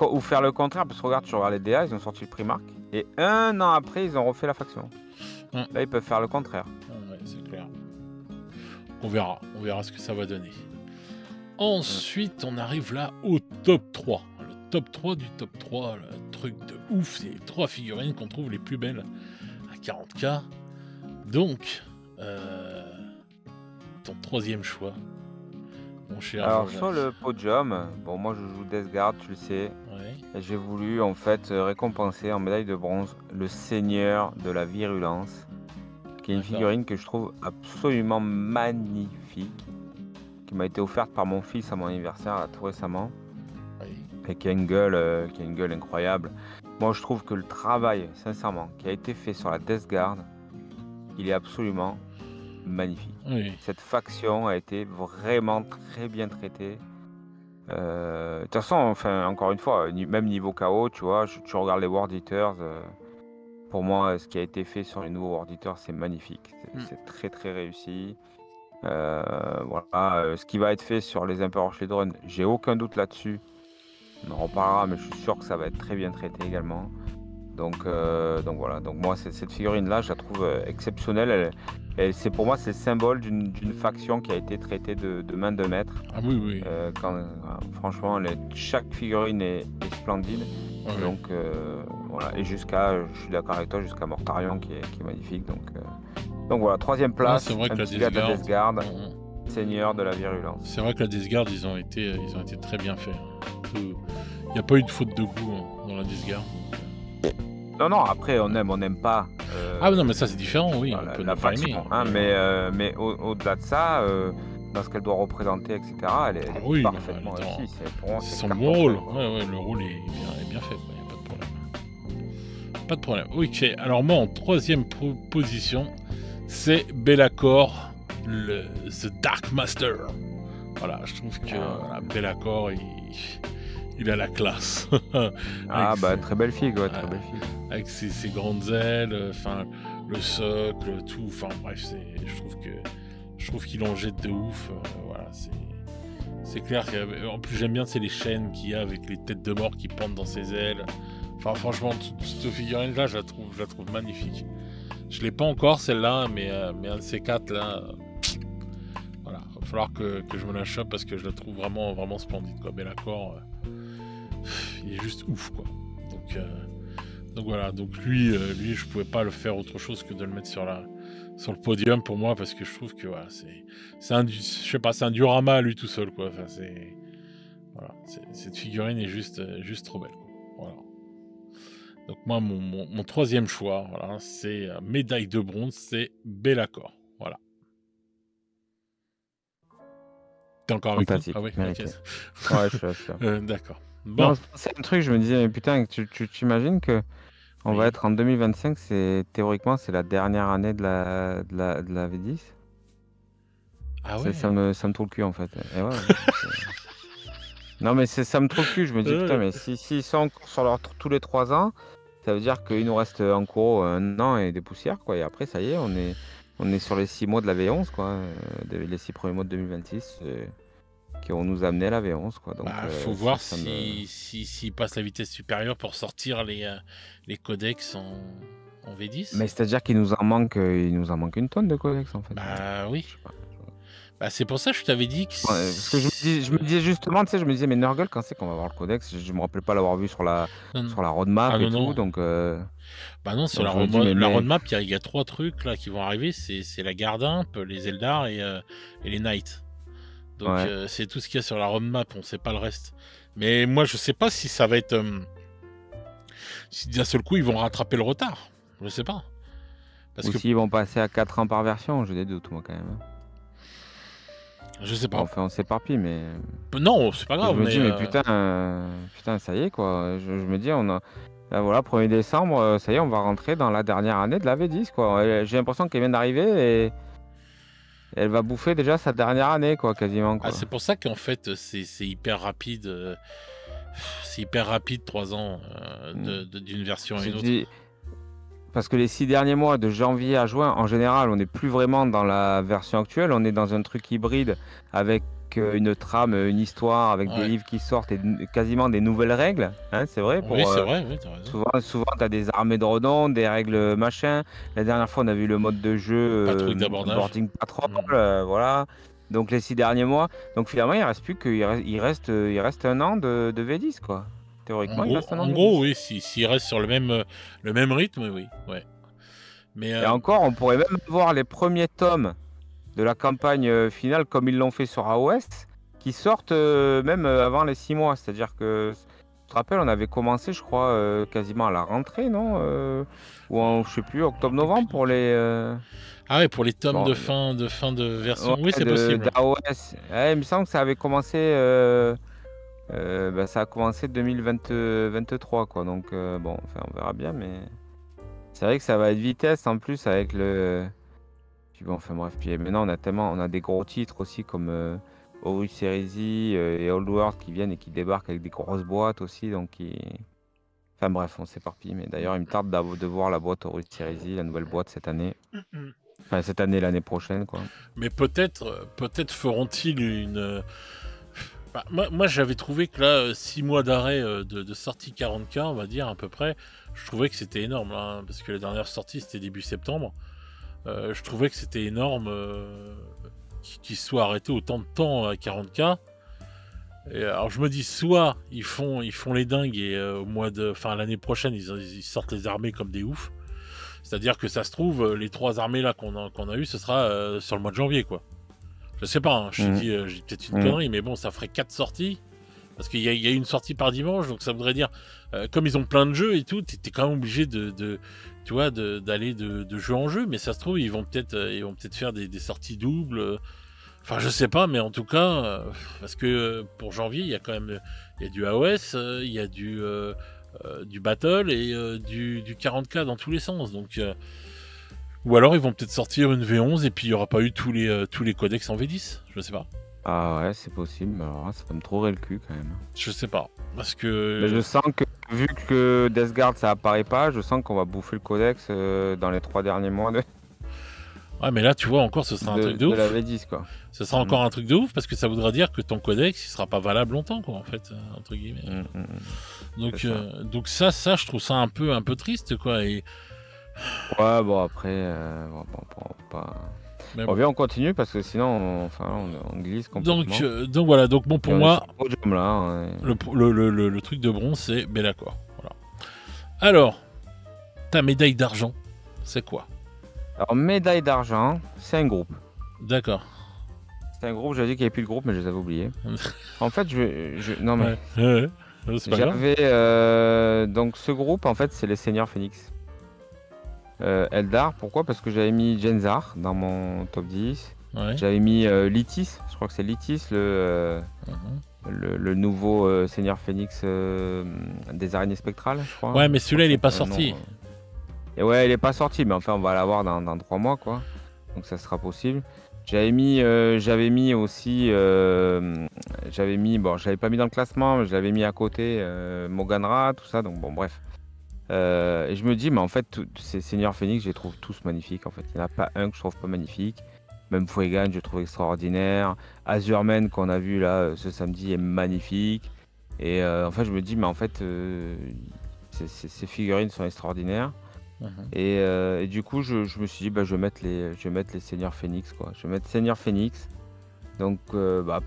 contraire, parce que regarde, tu regardes les DA, ils ont sorti le Primarch et 1 an après, ils ont refait la faction. Hum. Là, ils peuvent faire le contraire. Ouais, c'est clair. On verra. On verra ce que ça va donner. Mmh. Ensuite, on arrive là au top 3. Le top 3 du top 3, le truc de ouf, c'est les 3 figurines qu'on trouve les plus belles à 40K. Donc, ton troisième choix, mon cher Alors sur Joseph. le podium, bon, moi, je joue Death Guard, tu le sais, Ouais, et j'ai voulu, en fait, récompenser en médaille de bronze le Seigneur de la Virulence, qui est une d'accord. figurine que je trouve absolument magnifique, qui m'a été offerte par mon fils à mon anniversaire là, tout récemment, Oui. et qui a une gueule incroyable. Moi, je trouve que le travail, sincèrement, qui a été fait sur la Death Guard, il est absolument magnifique. Oui. Cette faction a été vraiment très bien traitée. De toute façon, enfin, encore une fois, même niveau KO, tu vois, tu regardes les World Eaters, pour moi, ce qui a été fait sur les nouveaux World Eaters, c'est magnifique. C'est Mm. c'est très très réussi. Voilà, ce qui va être fait sur les Emperor Children, j'ai aucun doute là-dessus. On en reparlera, mais je suis sûr que ça va être très bien traité également. Donc voilà, donc moi cette figurine-là, je la trouve exceptionnelle. C'est pour moi c'est le symbole d'une faction qui a été traitée de main de maître. Ah oui, oui. Franchement, chaque figurine est splendide. Ouais, ouais. Donc voilà, et je suis d'accord avec toi, jusqu'à Mortarion qui est magnifique. Donc voilà, troisième Non, c'est place, vrai un que la petit gars Death de Guard, Death Guard, mm, seigneur de la virulence. c'est vrai que la Death Guard, ils ont été très bien faits. Il n'y a pas eu de faute de goût, hein, dans la Death Guard. Non, non, après on aime, on n'aime pas. Ah non, mais ça c'est différent, oui, on Voilà, peut ne la pas aimer. faction, hein, mais au-delà de ça, dans ce qu'elle doit représenter, etc., elle Ah est oui, non, elle parfaitement est dans. réussie. Pour moi, C'est c'est son carton bon rôle. plein, quoi. Ouais, ouais, le rôle est bien fait, il n'y a pas de problème. Pas de problème. Ok, alors moi en troisième position, c'est Be'lakor, The Dark Master. Voilà, je trouve que voilà, Be'lakor, il a la classe. Avec Bah, ses, très belle figue, ouais, très ouais, belle figue. avec ses grandes ailes, enfin le socle, tout. Enfin bref, je trouve qu'il en jette de ouf. Voilà, c'est clair qu'en plus j'aime bien, c'est les chaînes qu'il y a avec les têtes de mort qui pendent dans ses ailes. Enfin franchement, cette figurine là, je la trouve magnifique. Je l'ai pas encore celle-là, mais un de ces quatre là, voilà, va falloir que je me la chope parce que je la trouve vraiment vraiment splendide quoi. Be'lakor, il est juste ouf quoi. Donc voilà, donc lui je pouvais pas le faire autre chose que de le mettre sur le podium pour moi parce que je trouve que voilà, je sais pas, c'est un diorama lui tout seul quoi. Enfin voilà, cette figurine est juste trop belle quoi. Voilà. Donc moi mon troisième choix, voilà, c'est médaille de bronze, c'est Be'lakor. Voilà. T'es encore avec nous? Fantastique, Ah oui, ok. mérité. Ouais, je suis sûr. D'accord. Non, Bon. c'est un truc, je me disais, mais putain, tu t'imagines que on va Oui. être en 2025, théoriquement, c'est la dernière année de la V10. Ah Ça ouais. me trouve le cul, en fait. Et ouais, non, mais ça me trouve le cul. Je me dis, putain, mais s'ils sont encore sur leur tous les 3 ans, ça veut dire qu'il nous reste en gros 1 an et des poussières, quoi. Et après, ça y est, on est sur les 6 mois de la V11, quoi. Les 6 premiers mois de 2026 qui vont nous amener à la V11, quoi. Donc, Bah, faut voir s'ils passent la vitesse supérieure pour sortir les codecs en V10. Mais c'est-à-dire qu'il nous en manque une tonne de codecs, en fait. Bah oui. Je sais pas. Bah, c'est pour ça que je t'avais dit que... Ouais, parce que je me disais justement, tu sais, je me disais, mais Nurgle, quand c'est qu'on va avoir le codex? Je me rappelais pas l'avoir vu sur la roadmap Ah et non, tout, non. donc Bah non, sur donc la, je me dis, mais la roadmap, il y a 3 trucs là qui vont arriver. C'est la Gardimp, les Eldar et les Knights. Donc ouais. c'est tout ce qu'il y a sur la roadmap, on sait pas le reste. Mais moi je sais pas si ça va être... si d'un seul coup ils vont rattraper le retard. Je sais pas. Parce Ou que s'ils vont passer à 4 ans par version, j'ai des doutes, moi, quand même. je sais pas. Enfin, on s'éparpille, mais Non, c'est pas je grave, me mais... dis, mais putain, ça y est, quoi. Je me dis, là, voilà, 1er décembre, ça y est, on va rentrer dans la dernière année de la V10, quoi. J'ai l'impression qu'elle vient d'arriver et elle va bouffer déjà sa dernière année, quoi, quasiment, quoi. Ah, c'est pour ça qu'en fait c'est hyper rapide. C'est hyper rapide 3 ans d'une version à une autre. Parce que les 6 derniers mois, de janvier à juin, en général, on n'est plus vraiment dans la version actuelle. On est dans un truc hybride avec une trame, une histoire, avec des livres qui sortent et quasiment des nouvelles règles. Hein, c'est vrai. Oui, c'est vrai, oui, t'as raison. Souvent tu as des armées de renom, des règles machin. La dernière fois, on a vu le mode de jeu Patrouille d'abordage. Boarding Patrol. Voilà. Donc les 6 derniers mois. Donc finalement, il reste plus il reste 1 an de V10, quoi. Théoriquement, il reste un an. En gros, oui, s'il reste sur le même rythme, oui. Ouais. Mais, et encore, on pourrait même voir les premiers tomes de la campagne finale, comme ils l'ont fait sur AOS, qui sortent même avant les 6 mois. C'est-à-dire que, tu te rappelles, on avait commencé, je crois, quasiment à la rentrée, non ou en, je sais plus, octobre-novembre pour les... Ah ouais, pour les tomes de fin de version. Ouais, oui, c'est possible. d'AOS. Ouais, il me semble que ça avait commencé... ça a commencé 2023, quoi. Donc, bon, enfin, on verra bien, mais... C'est vrai que ça va être vitesse, en plus, avec le... Puis bon, enfin bref, puis maintenant, on a des gros titres aussi, comme Horus Heresy et Old World qui viennent et qui débarquent avec des grosses boîtes aussi, donc Enfin bref, on s'éparpille, mais d'ailleurs, il me tarde de voir la boîte Horus Heresy, la nouvelle boîte cette année. Enfin, cette année, l'année prochaine, quoi. Mais peut-être feront-ils une... Bah, moi j'avais trouvé que là, 6 mois d'arrêt de sortie 40K, on va dire, à peu près, je trouvais que c'était énorme, hein, parce que la dernière sortie, c'était début septembre. Je trouvais que c'était énorme qu'ils soient arrêtés autant de temps à 40K. Et alors je me dis, soit ils font les dingues et au mois de... Enfin, l'année prochaine, ils sortent les armées comme des oufs. C'est-à-dire que ça se trouve, les 3 armées là qu'on a eues, ce sera sur le mois de janvier, quoi. Je sais pas, hein, je te dis, j'ai peut-être une connerie, mais bon, ça ferait 4 sorties. Parce qu'il y a une sortie par dimanche, donc ça voudrait dire, comme ils ont plein de jeux et tout, t'es quand même obligé tu vois, d'aller de jeu en jeu. Mais ça se trouve, ils vont peut-être faire des sorties doubles. Enfin, je sais pas, mais en tout cas, parce que pour janvier, il y a quand même, il y a du AOS, il y a du Battle et du 40K dans tous les sens. Donc, ou alors ils vont peut-être sortir une V11 et puis il n'y aura pas eu tous les codex en V10. Je sais pas. Ah ouais, c'est possible. Alors là, ça me trouverait le cul quand même. Je sais pas. Parce que. Mais je sens que, vu que Death Guard ça apparaît pas, je sens qu'on va bouffer le codex dans les 3 derniers mois de. Ouais, mais là, tu vois, encore, ce sera un truc de ouf. De la V10, quoi. Ce sera encore un truc de ouf parce que ça voudra dire que ton codex, il sera pas valable longtemps, quoi, en fait, entre guillemets. Donc ça, je trouve ça un peu triste, quoi. Et... Ouais, bon, après, Mais bon. Bien, on continue parce que sinon, on glisse complètement. Donc voilà, donc bon, pour moi, là, le truc de bronze, c'est Be'lakor. Voilà. Alors, ta médaille d'argent, c'est quoi? Alors, médaille d'argent, c'est un groupe. D'accord. C'est un groupe, j'avais dit qu'il n'y avait plus de groupe, mais je les avais oubliés. En fait, non, mais... Ouais. J'avais... donc, ce groupe, en fait, c'est les Seigneurs Phoenix. Eldar, pourquoi? Parce que j'avais mis Genzar dans mon top 10. Ouais. J'avais mis Litis, je crois que c'est Litis, Mhm. le nouveau Seigneur Phoenix des araignées spectrales, je crois. Ouais, mais Je crois celui-là, que il est pas c'est un nom. sorti. Et ouais, il est pas sorti, mais enfin, on va l'avoir dans 3 mois, quoi. Donc ça sera possible. J'avais mis aussi, bon, j'avais pas mis dans le classement, mais je l'avais mis à côté, Moganra, tout ça. Donc bon, bref. Et je me dis, mais en fait, ces Seigneurs Phoenix, je les trouve tous magnifiques. En fait, il n'y en a pas un que je trouve pas magnifique. Même Fuegan, je trouve extraordinaire. Azurman, qu'on a vu là ce samedi, est magnifique. Et en fait, je me dis, mais en fait, ces figurines sont extraordinaires. Mhm. Et du coup, je me suis dit, bah, je vais mettre les Seigneurs Phoenix, quoi. Je vais mettre Seigneur Phoenix. Donc, bah,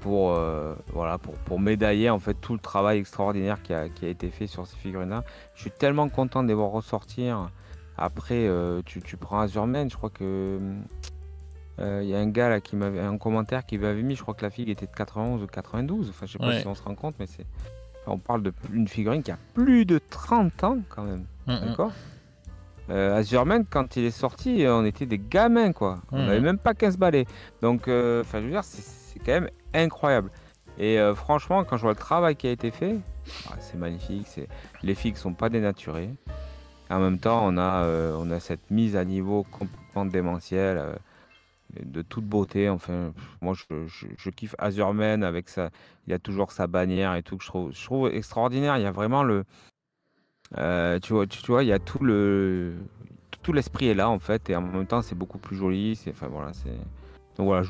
voilà, pour médailler en fait tout le travail extraordinaire qui a été fait sur ces figurines-là. Je suis tellement content de les voir ressortir. Après, tu prends Azurman, je crois que il y a un gars là qui m'avait un commentaire qui m'avait mis, je crois que la figue était de 91 ou 92. Enfin, je sais pas Ouais. si on se rend compte, mais on parle d'une figurine qui a plus de 30 ans quand même. Mhm. D'accord? Azurman, quand il est sorti, on était des gamins, quoi. On n'avait Mhm. même pas 15 balais. Donc, enfin, je veux dire, c'est quand même incroyable. Et franchement, quand je vois le travail qui a été fait, c'est magnifique. Les figues sont pas dénaturées. En même temps, on a cette mise à niveau complètement démentielle, de toute beauté. Enfin, moi, je kiffe Azurman avec ça. Il a toujours sa bannière et tout, que je trouve extraordinaire. Il y a vraiment tu vois, il y a tout l'esprit est là en fait, et en même temps c'est beaucoup plus joli. Enfin voilà, donc voilà, je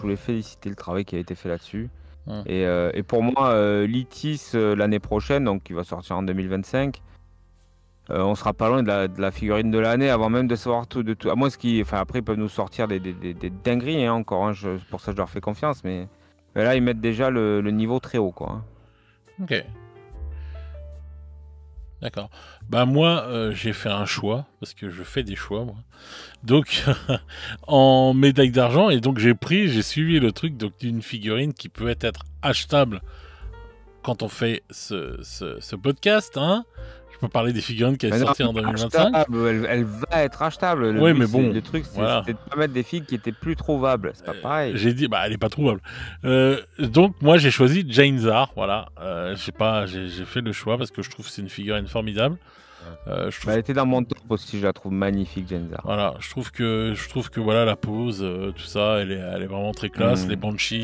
voulais féliciter le travail qui a été fait là-dessus. Mhm. Et pour moi, Litis l'année prochaine, donc qui va sortir en 2025, on sera pas loin de la figurine de l'année avant même de savoir tout de tout. À moins enfin après ils peuvent nous sortir des dingueries hein, encore. Hein, pour ça je leur fais confiance, mais là ils mettent déjà le niveau très haut, quoi. Hein. Ok. D'accord. Bah moi, j'ai fait un choix, parce que je fais des choix, moi. Donc, en médaille d'argent, et donc j'ai suivi le truc donc d'une figurine qui peut être achetable quand on fait ce podcast, hein. Je peux parler des figurines qui est Mais non, sorties en 2025. achetable, elle va être achetable. Le Oui, but, mais bon, le truc, voilà. c'était de pas mettre des figues qui étaient plus trouvables. C'est pas pareil. J'ai dit, bah, elle est pas trouvable. Donc, moi, j'ai choisi Jane Zar, voilà. J'ai fait le choix parce que je trouve que c'est une figurine formidable. Je trouve Elle était dans mon top aussi, je la trouve magnifique, Genzar. Voilà, je trouve que voilà la pose, tout ça, elle est vraiment très classe. Ah ouais, je suis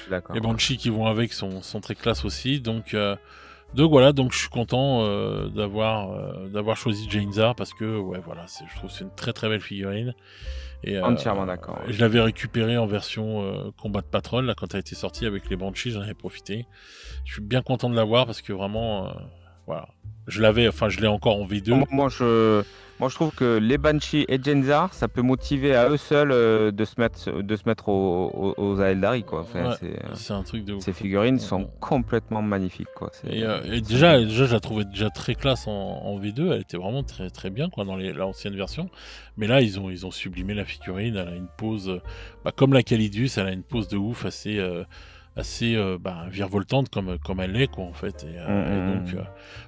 Les d'accord. Banshees qui vont avec sont très classe aussi. Donc voilà, donc je suis content d'avoir choisi Jane Zar parce que ouais voilà, je trouve que c'est une très très belle figurine. Et Entièrement d'accord. Ouais. je l'avais récupérée en version combat de patrol là quand elle a été sortie avec les Banshees, j'en avais profité. Je suis bien content de l'avoir parce que vraiment voilà, je l'ai encore en V2. Moi, je trouve que les Banshee et Genzar, ça peut motiver à eux seuls de se mettre aux Aeldari, quoi. Enfin, Ouais, c'est un truc de ouf. ces figurines sont complètement magnifiques, quoi. Et déjà, je la trouvais déjà très classe en V2. Elle était vraiment très très bien quoi dans l'ancienne version. Mais là, ils ont sublimé la figurine. Elle a une pose, comme la Calidus, elle a une pose de ouf assez virevoltante comme elle l'est quoi en fait. Et donc,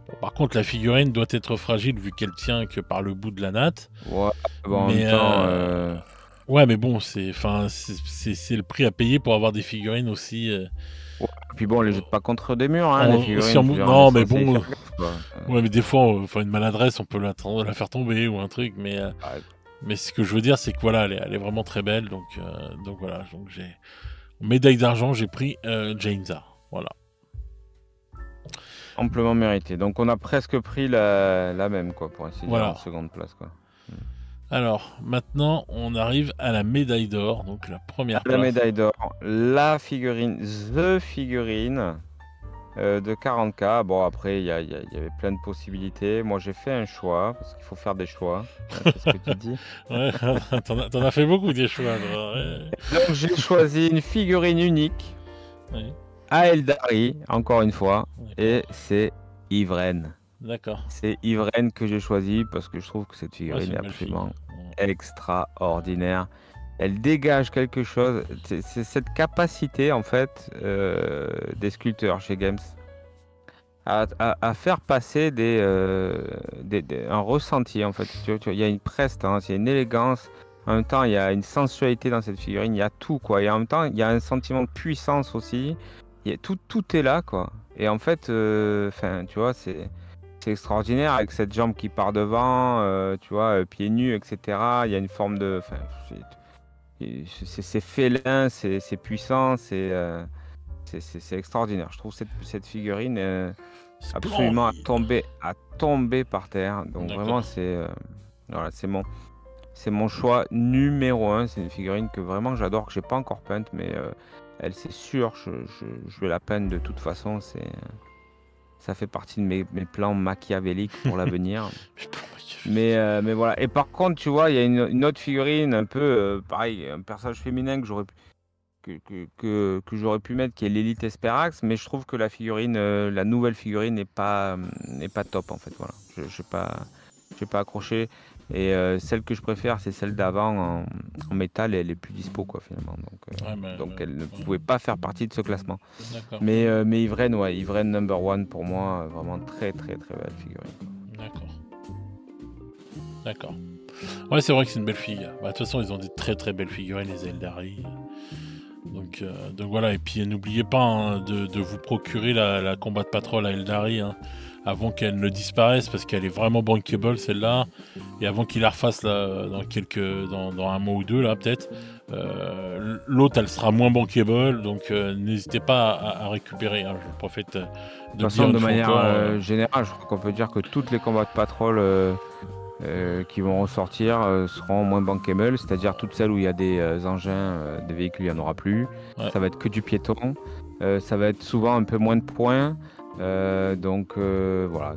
bon, par contre, la figurine doit être fragile vu qu'elle tient que par le bout de la natte. Ouais, bon, en Mais même temps, ouais, mais bon, c'est le prix à payer pour avoir des figurines aussi. ouais, puis bon, on les jette pas contre des murs, hein, les figurines. Aussi je veux dire, on non, est mais censé y bon. faire gaffe, quoi. Ouais, mais des fois, une maladresse, on peut la faire tomber ou un truc, Ouais, mais ce que je veux dire, c'est que voilà, elle est vraiment très belle, donc voilà, donc en médaille d'argent, j'ai pris Jane Zar, voilà. amplement mérité. Donc on a presque pris la même, quoi, pour ainsi dire, Voilà. en seconde place, quoi. Alors, maintenant, on arrive à la médaille d'or, donc la première La place. médaille d'or, la figurine, the figurine de 40K. Bon, après, il y avait plein de possibilités. Moi, j'ai fait un choix, parce qu'il faut faire des choix. Hein, c'est ce que tu dis. Ouais, t'en as fait beaucoup des choix, toi, ouais. Donc, j'ai choisi une figurine unique, Ouais, Aeldari, encore une fois, d'accord. et c'est Ivren. D'accord. C'est Ivren que j'ai choisi parce que je trouve que cette Ouais, figurine c'est est une belle fille. absolument Ouais. extraordinaire. Elle dégage quelque chose. C'est cette capacité, en fait, des sculpteurs chez Games à faire passer un ressenti, en fait. Tu vois, il y a une prestance, il y a une élégance. En même temps, il y a une sensualité dans cette figurine, il y a tout, quoi. Et en même temps, il y a un sentiment de puissance aussi. Tout est là, quoi. Et en fait, tu vois, c'est extraordinaire avec cette jambe qui part devant, tu vois, pieds nus, etc. Il y a une forme de... c'est félin, c'est puissant, c'est extraordinaire. Je trouve cette figurine absolument à tomber par terre. Donc vraiment, voilà, c'est mon choix numéro 1. C'est une figurine que vraiment j'adore, que j'ai pas encore peinte, mais elle, c'est sûr, je vais la peindre de toute façon. Ça fait partie de mes plans machiavéliques pour l'avenir. mais voilà. Et par contre, tu vois, il y a une autre figurine un peu pareil, un personnage féminin que j'aurais pu mettre, qui est l'Elite Esperax, mais je trouve que la nouvelle figurine n'est pas top en fait. Voilà. Je n'ai pas accroché. Et celle que je préfère, c'est celle d'avant en métal, et elle est plus dispo, quoi, finalement. Donc elle ne pouvait pas faire partie de ce classement. Mais Ivren, ouais, Ivren number 1 pour moi, vraiment très très très belle figurine. D'accord. Ouais, c'est vrai que c'est une belle fille. De toute façon, ils ont des très très belles figurines, les Eldari. Donc voilà, et puis n'oubliez pas de vous procurer la Combat Patrol à Eldari avant qu'elle ne disparaisse, parce qu'elle est vraiment bankable celle-là, et avant qu'il la refasse là, dans un mois ou deux là peut-être, l'autre elle sera moins bankable, donc n'hésitez pas à récupérer, hein, je profite de toute façon, de manière générale, je crois qu'on peut dire que toutes les Combat Patrol qui vont ressortir seront moins bankable, c'est-à-dire toutes celles où il y a des engins, des véhicules, il n'y en aura plus. Ouais. Ça va être que du piéton, ça va être souvent un peu moins de points. Donc voilà,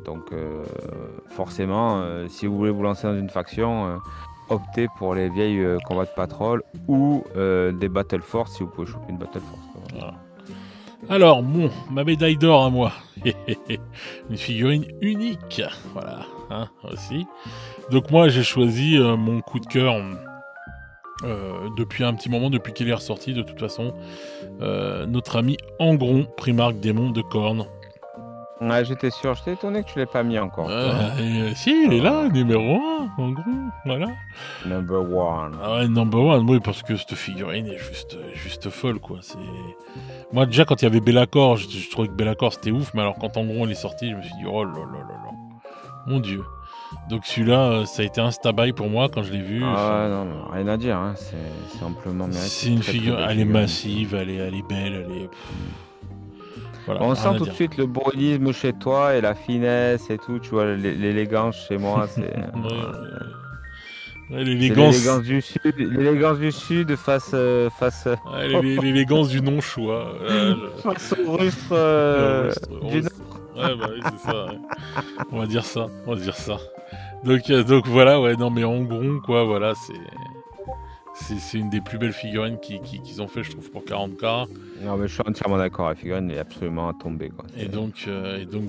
forcément, si vous voulez vous lancer dans une faction, optez pour les vieilles Combat Patrol ou des Battle Force si vous pouvez choper une Battle Force. Voilà. Alors, ma médaille d'or à moi, une figurine unique, voilà, aussi. Donc moi j'ai choisi mon coup de cœur depuis un petit moment, depuis qu'il est ressorti de toute façon, notre ami Angron, Primarque Démon de Khorne. Ouais, j'étais sûr, j'étais étonné que tu l'aies pas mis encore. Si, il est là, numéro 1, en gros, voilà. Number 1. Ah ouais, number 1, oui, parce que cette figurine est juste folle, quoi. Moi, déjà, quand il y avait Be'lakor, je trouvais que Be'lakor c'était ouf, mais alors quand en gros il est sorti, je me suis dit, oh là là là là, mon dieu. Donc celui-là, ça a été un stab-by pour moi quand je l'ai vu. Non, rien à dire, hein. C'est amplement mérité. C'est une figure, elle est massive, elle est belle, elle est... Voilà, on sent tout de suite le bourrilisme chez toi et la finesse et tout, tu vois, l'élégance chez moi, c'est... l'élégance du sud face... l'élégance du non-choix. Face au rustre du nord. Ouais, bah oui, c'est ça. Ouais. On va dire ça. Donc voilà, ouais, non mais en gros, quoi, voilà, c'est une des plus belles figurines qu'ils ont fait, je trouve, pour 40K. Non, mais je suis entièrement d'accord, la figurine est absolument à tomber, quoi. Et donc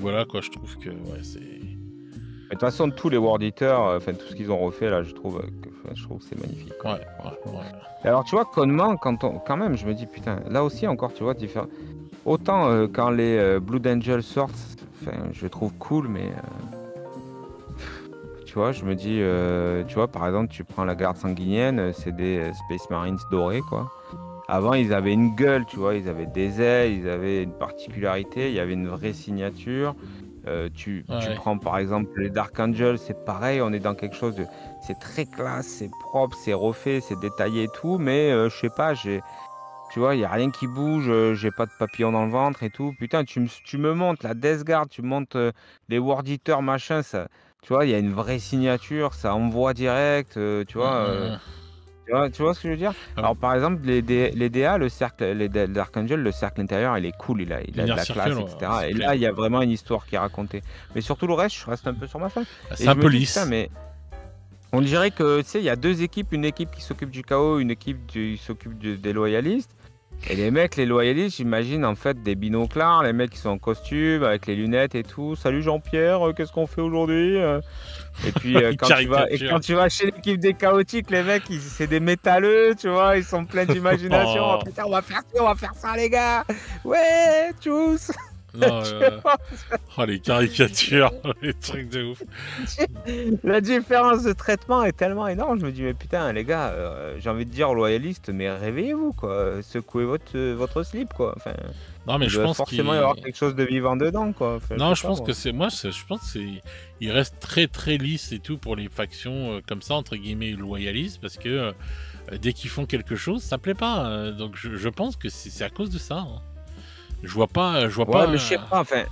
voilà, quoi, je trouve que ouais, c'est... De toute façon, tous les World Eaters, tout ce qu'ils ont refait, là, je trouve que c'est magnifique, quoi. Ouais. Et alors, tu vois, connement, quand même, je me dis, putain, là aussi, encore, tu vois, différent. Autant quand les Blood Angels sortent, je trouve cool, mais... tu vois, je me dis, tu vois, par exemple, tu prends la garde sanguinienne, c'est des Space Marines dorés, quoi. Avant, ils avaient une gueule, tu vois, ils avaient des ailes, ils avaient une particularité, il y avait une vraie signature. Tu prends par exemple les Dark Angels, c'est pareil, on est dans quelque chose de... C'est très classe, c'est propre, c'est refait, c'est détaillé et tout, mais je sais pas, tu vois, il n'y a rien qui bouge, j'ai pas de papillon dans le ventre et tout. Putain, tu me montes la Death Guard, tu me montes les World Eaters, machin, ça... Tu vois, il y a une vraie signature, ça envoie direct, tu vois... Tu vois ce que je veux dire? Alors par exemple, les DA, le cercle, les Dark Angel, le cercle intérieur, il est cool, il a de la classe, etc. Et là, il y a vraiment une histoire qui est racontée. Mais surtout le reste, je reste un peu sur ma fin. C'est un peu lisse. Mais on dirait que, tu sais, il y a deux équipes, une équipe qui s'occupe du chaos, une équipe qui s'occupe des loyalistes. Et les mecs, les loyalistes, j'imagine en fait des binoclars, les mecs qui sont en costume, avec les lunettes et tout. Salut Jean-Pierre, qu'est-ce qu'on fait aujourd'hui? Et puis quand tu vas chez l'équipe des chaotiques, les mecs, c'est des métalleux, tu vois, ils sont pleins d'imagination. Oh, putain, on va faire ça les gars. Ouais, tchuss. Non, Tu vois? oh, les caricatures, les trucs de ouf. La différence de traitement est tellement énorme, je me dis: «Mais putain les gars, j'ai envie de dire aux loyalistes, mais réveillez-vous quoi, secouez votre slip quoi». Enfin, Non, mais il je doit pense forcément y avoir qu'il quelque chose de vivant dedans quoi, enfin je non, sais je pas pense moi. que c'est moi, je pense que c'est il reste très, très lisse et tout pour les factions, comme ça, entre guillemets, «loyalistes» parce que, dès qu'ils font quelque chose, ça plaît pas, donc je pense que c'est à cause de ça, hein. Je vois Ouais, mais je pas, sais pas, enfin,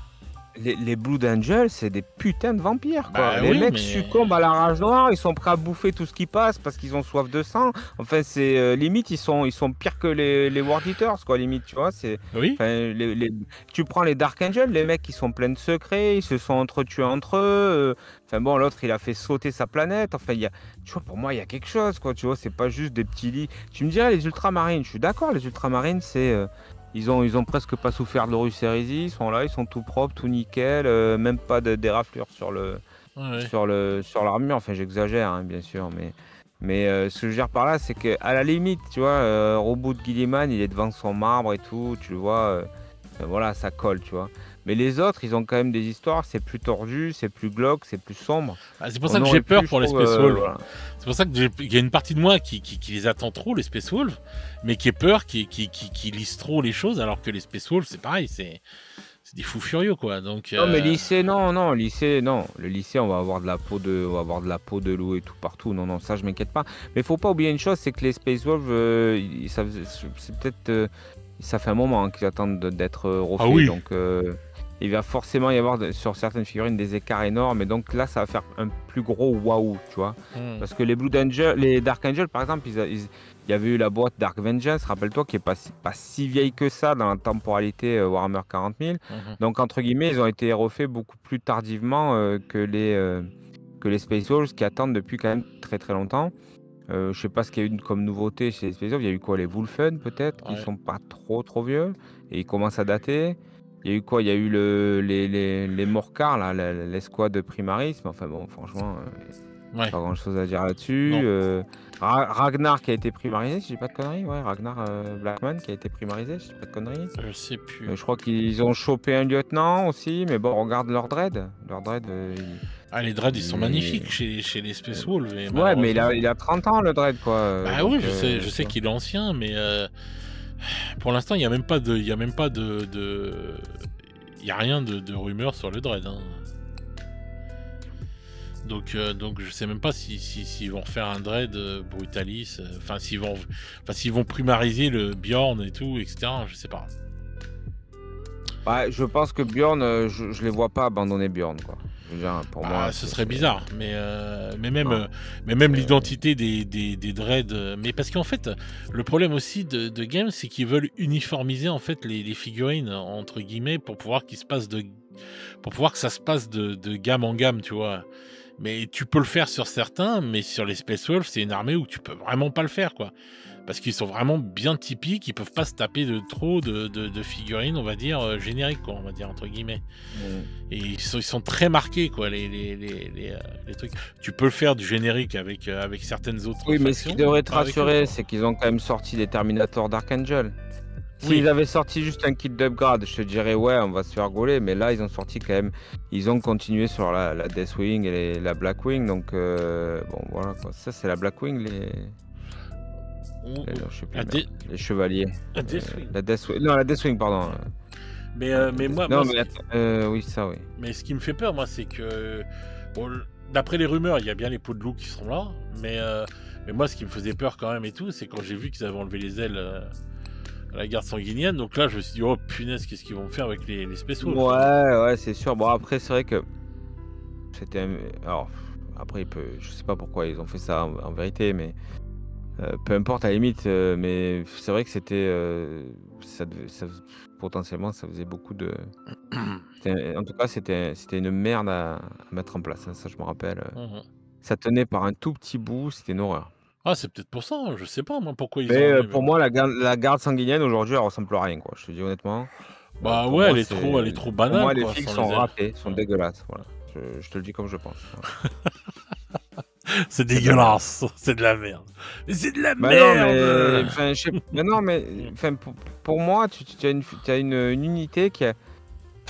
les Blood Angels, c'est des putains de vampires, quoi. bah, Les oui, mecs mais succombent à la rage noire, ils sont prêts à bouffer tout ce qui passe parce qu'ils ont soif de sang. Enfin, c'est, limite, ils sont pires que les World Eaters, quoi, limite, tu vois? C'est oui, enfin, tu prends les Dark Angels, les mecs, ils sont pleins de secrets, ils se sont entretués entre eux, enfin bon, l'autre, il a fait sauter sa planète. Enfin, il y a tu vois, pour moi, il y a quelque chose, quoi, tu vois? C'est pas juste des petits lits. Tu me dirais les ultramarines, je suis d'accord, les ultramarines, c'est, ils ont presque pas souffert de l'Horus Heresy, ils sont là, ils sont tout propres, tout nickel, même pas de déraflures ouais, ouais. sur l'armure. Enfin, j'exagère, hein, bien sûr, mais ce que je veux dire par là, c'est qu'à la limite, tu vois, Robot de Guilliman, il est devant son marbre et tout, tu le vois, voilà, ça colle, tu vois? Mais les autres, ils ont quand même des histoires, c'est plus tordu, c'est plus glauque, c'est plus sombre. Ah, c'est pour ça On que j'ai aurait peur pu, je pour les trouve, Space Wolves. voilà. C'est pour ça que il y a une partie de moi qui les attend trop, les Space Wolves, mais qui est peur, qui lise trop les choses, alors que les Space Wolves, c'est pareil, c'est des fous furieux, quoi. Donc, Non, mais lycée, non, non, lycée, non. Le lycée, on va avoir de la peau de loup et tout partout. Non, non, ça, je m'inquiète pas. Mais faut pas oublier une chose, c'est que les Space Wolves, c'est peut-être, ça fait un moment hein, qu'ils attendent d'être ah refaits. oui. Donc, il va forcément y avoir sur certaines figurines des écarts énormes. Et donc là, ça va faire un plus gros waouh, tu vois. Hmm. Parce que les Blood Angel, les Dark Angel, par exemple, il y avait eu la boîte Dark Vengeance, rappelle-toi, qui est pas si vieille que ça dans la temporalité Warhammer 40 000. Mhm. Donc, entre guillemets, ils ont été refaits beaucoup plus tardivement que les Space Wolves qui attendent depuis quand même très très longtemps. Je sais pas ce qu'il y a eu comme nouveauté chez les Space Wolves. Il y a eu quoi? Les Wulfen peut-être, qui Ouais. sont pas trop trop vieux et ils commencent à dater. Il y a eu quoi? Il y a eu les Morcars, là, l'escouade de Primaris. Mais enfin bon, franchement, Ouais. pas grand-chose à dire là-dessus. Non. Ragnar qui a été primarisé, si j'ai pas de conneries. Ouais, Ragnar Blackman qui a été primarisé, si j'ai pas de conneries. Je sais plus. Je crois qu'ils ont chopé un lieutenant aussi, mais bon, regarde leur dread. Leur dread, Ah, les dreads, ils sont il est... magnifiques chez les Space Wolves, et Ouais, mais il malheureusement. a, il a 30 ans le dread, quoi. Bah oui, Donc, je tu sais vois. qu'il est ancien, mais pour l'instant, il y a même pas il y a même pas il y a rien de rumeur sur le dread, hein. Donc je sais même pas s'ils vont refaire un dread Brutalis, enfin s'ils vont primariser le Bjorn et tout, etc. Je sais pas. Ouais, je pense que Bjorn, je les vois pas abandonner Bjorn, quoi. Je veux dire, pour Bah, moi, ce serait bizarre, non, mais même c'est- l'identité des dreads. Mais parce qu'en fait, le problème aussi de Game, c'est qu'ils veulent uniformiser en fait les figurines entre guillemets pour pouvoir que ça se passe de gamme en gamme, tu vois. Mais tu peux le faire sur certains, mais sur les Space Wolves, c'est une armée où tu peux vraiment pas le faire, quoi. Parce qu'ils sont vraiment bien typiques, ils peuvent pas se taper de trop de figurines, on va dire, génériques, quoi, on va dire, entre guillemets. Mm. Et ils sont très marqués, quoi, les trucs. Tu peux le faire du générique avec certaines autres Oui, mais ce qui factions, devrait te pas avec eux, rassurer, quoi. c'est qu'ils ont quand même sorti des Terminator Dark Angel. Oui, S'ils avaient sorti juste un kit d'upgrade, je te dirais ouais, on va se faire gauler, mais là ils ont sorti quand même, ils ont continué sur la Deathwing et la Blackwing, donc bon voilà quoi. Ça c'est la Blackwing, je sais plus à merde, des, les chevaliers. à des swings. La Deathwing, non la Deathwing pardon. Mais Non mais oui ça oui. mais ce qui me fait peur, moi, c'est que, bon, d'après les rumeurs, il y a bien les peaux de loup qui seront là, mais moi, ce qui me faisait peur quand même et tout, c'est quand j'ai vu qu'ils avaient enlevé les ailes à la garde sanguinienne. Donc là, je me suis dit, oh punaise, qu'est-ce qu'ils vont faire avec les Space Wolves, quoi. Ouais c'est sûr. Bon après c'est vrai que c'était alors après je sais pas pourquoi ils ont fait ça en vérité, mais peu importe à la limite, mais c'est vrai que c'était, potentiellement ça faisait beaucoup de en tout cas c'était une merde à mettre en place, hein, ça je me rappelle, Mhm. ça tenait par un tout petit bout, c'était une horreur. Ah, c'est peut-être pour ça, hein, je sais pas moi pourquoi ils ont Mais, enlevé, mais pour bon. moi la garde sanguinienne aujourd'hui elle ressemble à rien quoi, je te dis honnêtement. Bah Pour ouais, moi elle est trop pour banale, moi les quoi, figues sans sont les ailes. ratées, sont Ouais. dégueulasses, voilà. Je te le dis comme je pense, voilà. C'est C'est de la merde. dégueulasse, c'est de la merde. Mais c'est de la Bah non, mais merde. enfin je sais mais non, mais enfin pour moi tu as une unité qui a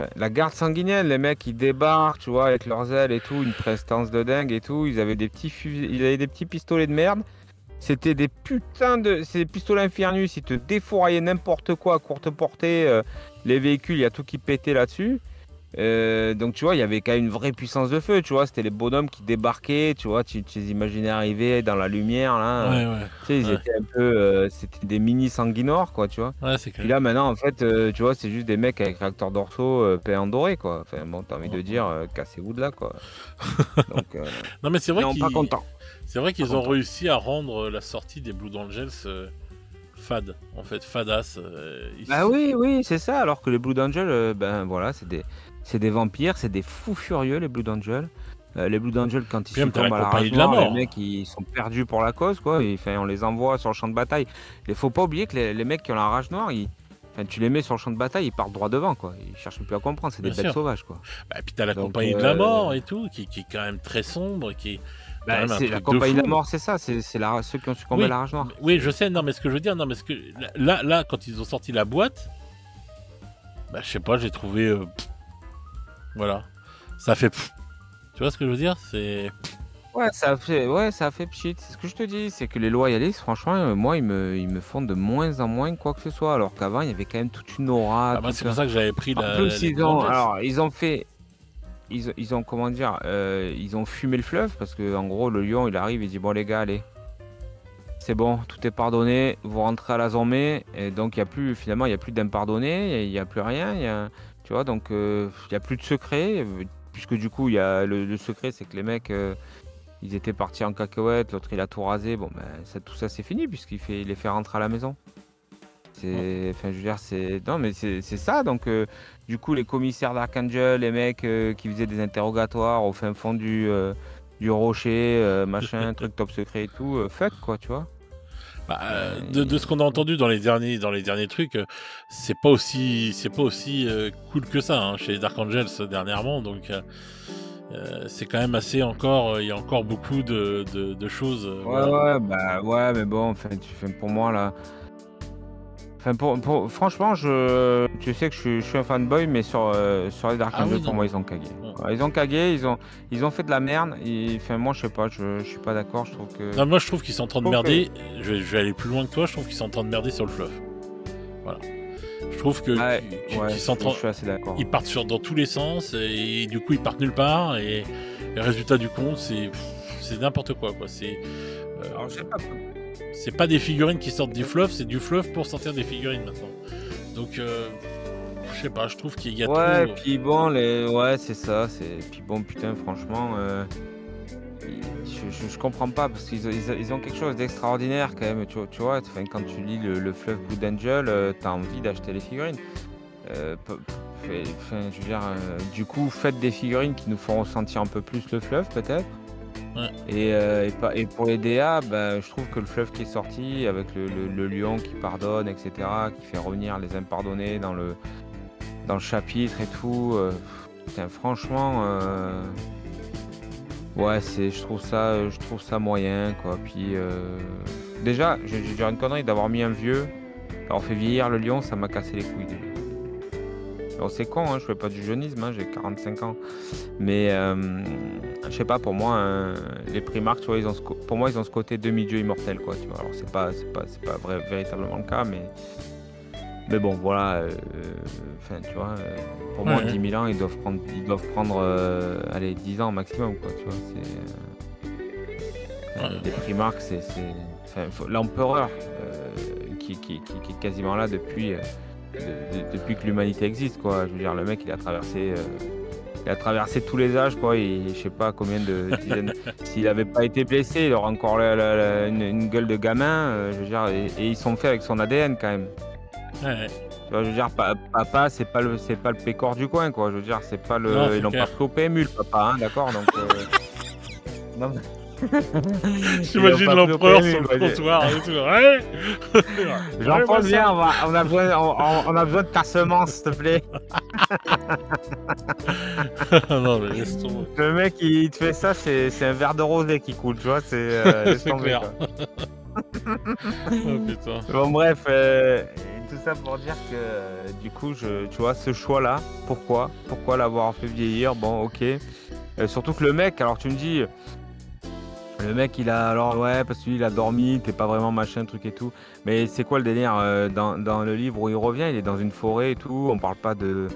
Enfin, la garde sanguinienne, les mecs, ils débarquent, tu vois, avec leurs ailes et tout, une prestance de dingue et tout. Ils avaient des petits ils avaient des petits pistolets de merde. C'était des putains de... C'est des pistolets Infernus, ils te défouraillaient n'importe quoi à courte portée. Les véhicules, il y a tout qui pétait là-dessus. Donc tu vois, il y avait quand même une vraie puissance de feu, tu vois. C'était les bonhommes qui débarquaient, tu vois, tu les imaginais arriver dans la lumière, là. Ouais. Tu sais, ils Ouais. étaient un peu... c'était des mini sanguinors, quoi, tu vois. Ouais, c'est Puis clair. là, maintenant, en fait, tu vois, c'est juste des mecs avec réacteurs dorsaux peints en doré, quoi. Enfin, bon, t'as envie de dire, cassez-vous de là, quoi. Donc, Non, mais c'est vrai non, pas content. c'est vrai Pas qu'ils ont content. réussi à rendre la sortie des Blood Angels fade, en fait, fadasse. Bah oui, oui, c'est ça. Alors que les Blood Angels, ben voilà, c'est des vampires, c'est des fous furieux, les Blood Angels. Les Blood Angels, quand ils Puis même, t'as la succombent à la compagnie rage de la noire, les mort. mecs, ils sont perdus pour la cause, quoi. Et, enfin, on les envoie sur le champ de bataille. Il faut pas oublier que les mecs qui ont la rage noire, enfin, tu les mets sur le champ de bataille, ils partent droit devant, quoi. Ils cherchent plus à comprendre, c'est des Bien bêtes sûr. sauvages, quoi. Bah, puis t'as la Donc, compagnie de la mort et tout, qui est quand même très sombre, qui est quand bah, même un c'est la truc de compagnie de la fou. mort, c'est ça. C'est ceux qui ont succombé à Oui, la rage noire. oui, je sais, non, mais ce que je veux dire, non, mais ce que là, quand ils ont sorti la boîte, bah, je sais pas, j'ai trouvé, voilà, ça fait, tu vois ce que je veux dire, c'est, Ouais, ça a fait pchit. C'est ce que je te dis, c'est que les loyalistes, franchement, moi, ils me font de moins en moins quoi que ce soit. Alors qu'avant, il y avait quand même toute une aura, bah, moi, c'est tout pour un... ça que j'avais pris En plus, les Blood Angels. alors, ils ont fait, ils ont, comment dire, ils ont fumé le fleuve parce que, en gros, le lion, il arrive, il dit, bon, les gars, allez, c'est bon, tout est pardonné, vous rentrez à la zombie, et donc, il y a plus, finalement, il y a plus d'impardonnés, il y a plus rien, tu vois, donc, il y a plus de secret, puisque du coup, il y a le secret, c'est que les mecs, ils étaient partis en cacahuète, l'autre il a tout rasé. Bon, ben, tout ça c'est fini il les fait rentrer à la maison. Enfin, je veux dire, non, mais c'est ça. Donc, du coup, les commissaires d'Archangel, les mecs qui faisaient des interrogatoires au fin fond du rocher, machin, truc top secret et tout, fuck quoi, tu vois. Bah, Euh, de ce qu'on a entendu dans les derniers trucs, c'est pas aussi cool que ça, hein, chez Dark Angels dernièrement, donc c'est quand même assez encore, il y a encore beaucoup de choses, Ouais, voilà. ouais, bah ouais, mais bon, enfin, pour moi là. Enfin, franchement, tu sais que je suis un fanboy, mais sur les Dark Ah Angel, oui, pour non moi, mais ils ont cagué. mmh. Voilà, ils ont cagué, ils ont fait de la merde. Enfin, moi, je sais pas, je suis pas d'accord. Je trouve que. Non, moi je trouve qu'ils sont en train Je de trouve que. merder, je vais aller plus loin que toi, je trouve qu'ils sont en train de merder sur le fluff. Voilà. Je trouve que Ouais, ouais, qu'ils sont en je train suis assez d'accord. ils partent dans tous les sens et du coup ils partent nulle part et le résultat du compte c'est n'importe quoi, Alors, je sais pas. c'est pas des figurines qui sortent du fluff, c'est du fluff pour sortir des figurines maintenant. Donc je sais pas, je trouve qu'il y a Ouais, trop. puis bon, ouais, c'est ça. Puis bon, putain, franchement, je comprends pas parce ils ont quelque chose d'extraordinaire quand même. Tu vois, enfin, quand tu lis le Fluff Blood Angel, t'as envie d'acheter les figurines. Enfin, je veux dire, du coup, faites des figurines qui nous feront sentir un peu plus le fluff, peut-être. Ouais. Et pour les DA, bah, je trouve que le fluff qui est sorti, avec le lion qui pardonne, etc., qui fait revenir les impardonnés dans le chapitre et tout, putain, franchement, ouais, je trouve ça moyen, quoi. Puis, déjà, je vais dire une connerie d'avoir mis un vieux, alors fait vieillir le lion, ça m'a cassé les couilles déjà. Alors c'est con, hein, je fais pas du jeunisme, hein, j'ai 45 ans. Mais je sais pas, pour moi, les Primark, tu vois, pour moi, ils ont ce côté demi-dieu immortel, quoi, tu vois. Alors c'est pas véritablement le cas, mais bon, voilà. Enfin, tu vois, pour moi, Ouais. 10 000 ans, ils doivent prendre, allez, 10 ans maximum, quoi, tu vois. Les Primark, enfin, l'empereur qui est quasiment là depuis que l'humanité existe, quoi. Je veux dire, le mec, il a traversé tous les âges, quoi. Et je sais pas combien de dizaines. S'il avait pas été blessé, il aurait encore une gueule de gamin. Je veux dire, et ils sont faits avec son ADN quand même. Ouais. Tu vois, je veux dire, papa, c'est pas le pécor du coin, quoi. Je veux dire, c'est pas Non, c'est ils l'ont pas clair. pris au PMU, le papa, hein, d'accord. Donc, non, mais- ils l'ont J'imagine pas pris au l'empereur PMU, sur le quoi. comptoir et tout. Ouais. Jean-Paul, Ouais, viens, on a besoin de ta semence, s'il te plaît. non mais laisse tomber. Le mec, il te fait ça, c'est un verre de rosé qui coule, tu vois, laisse C'est tomber, clair. quoi. Oh putain. Bon, bref, tout ça pour dire que du coup, tu vois, ce choix-là, pourquoi l'avoir fait vieillir? Bon, ok. Surtout que le mec, alors tu me dis, le mec, il a alors ouais, parce qu'il a dormi, t'es pas vraiment machin, truc et tout. Mais c'est quoi le délire dans le livre où il revient, il est dans une forêt et tout. On parle pas de,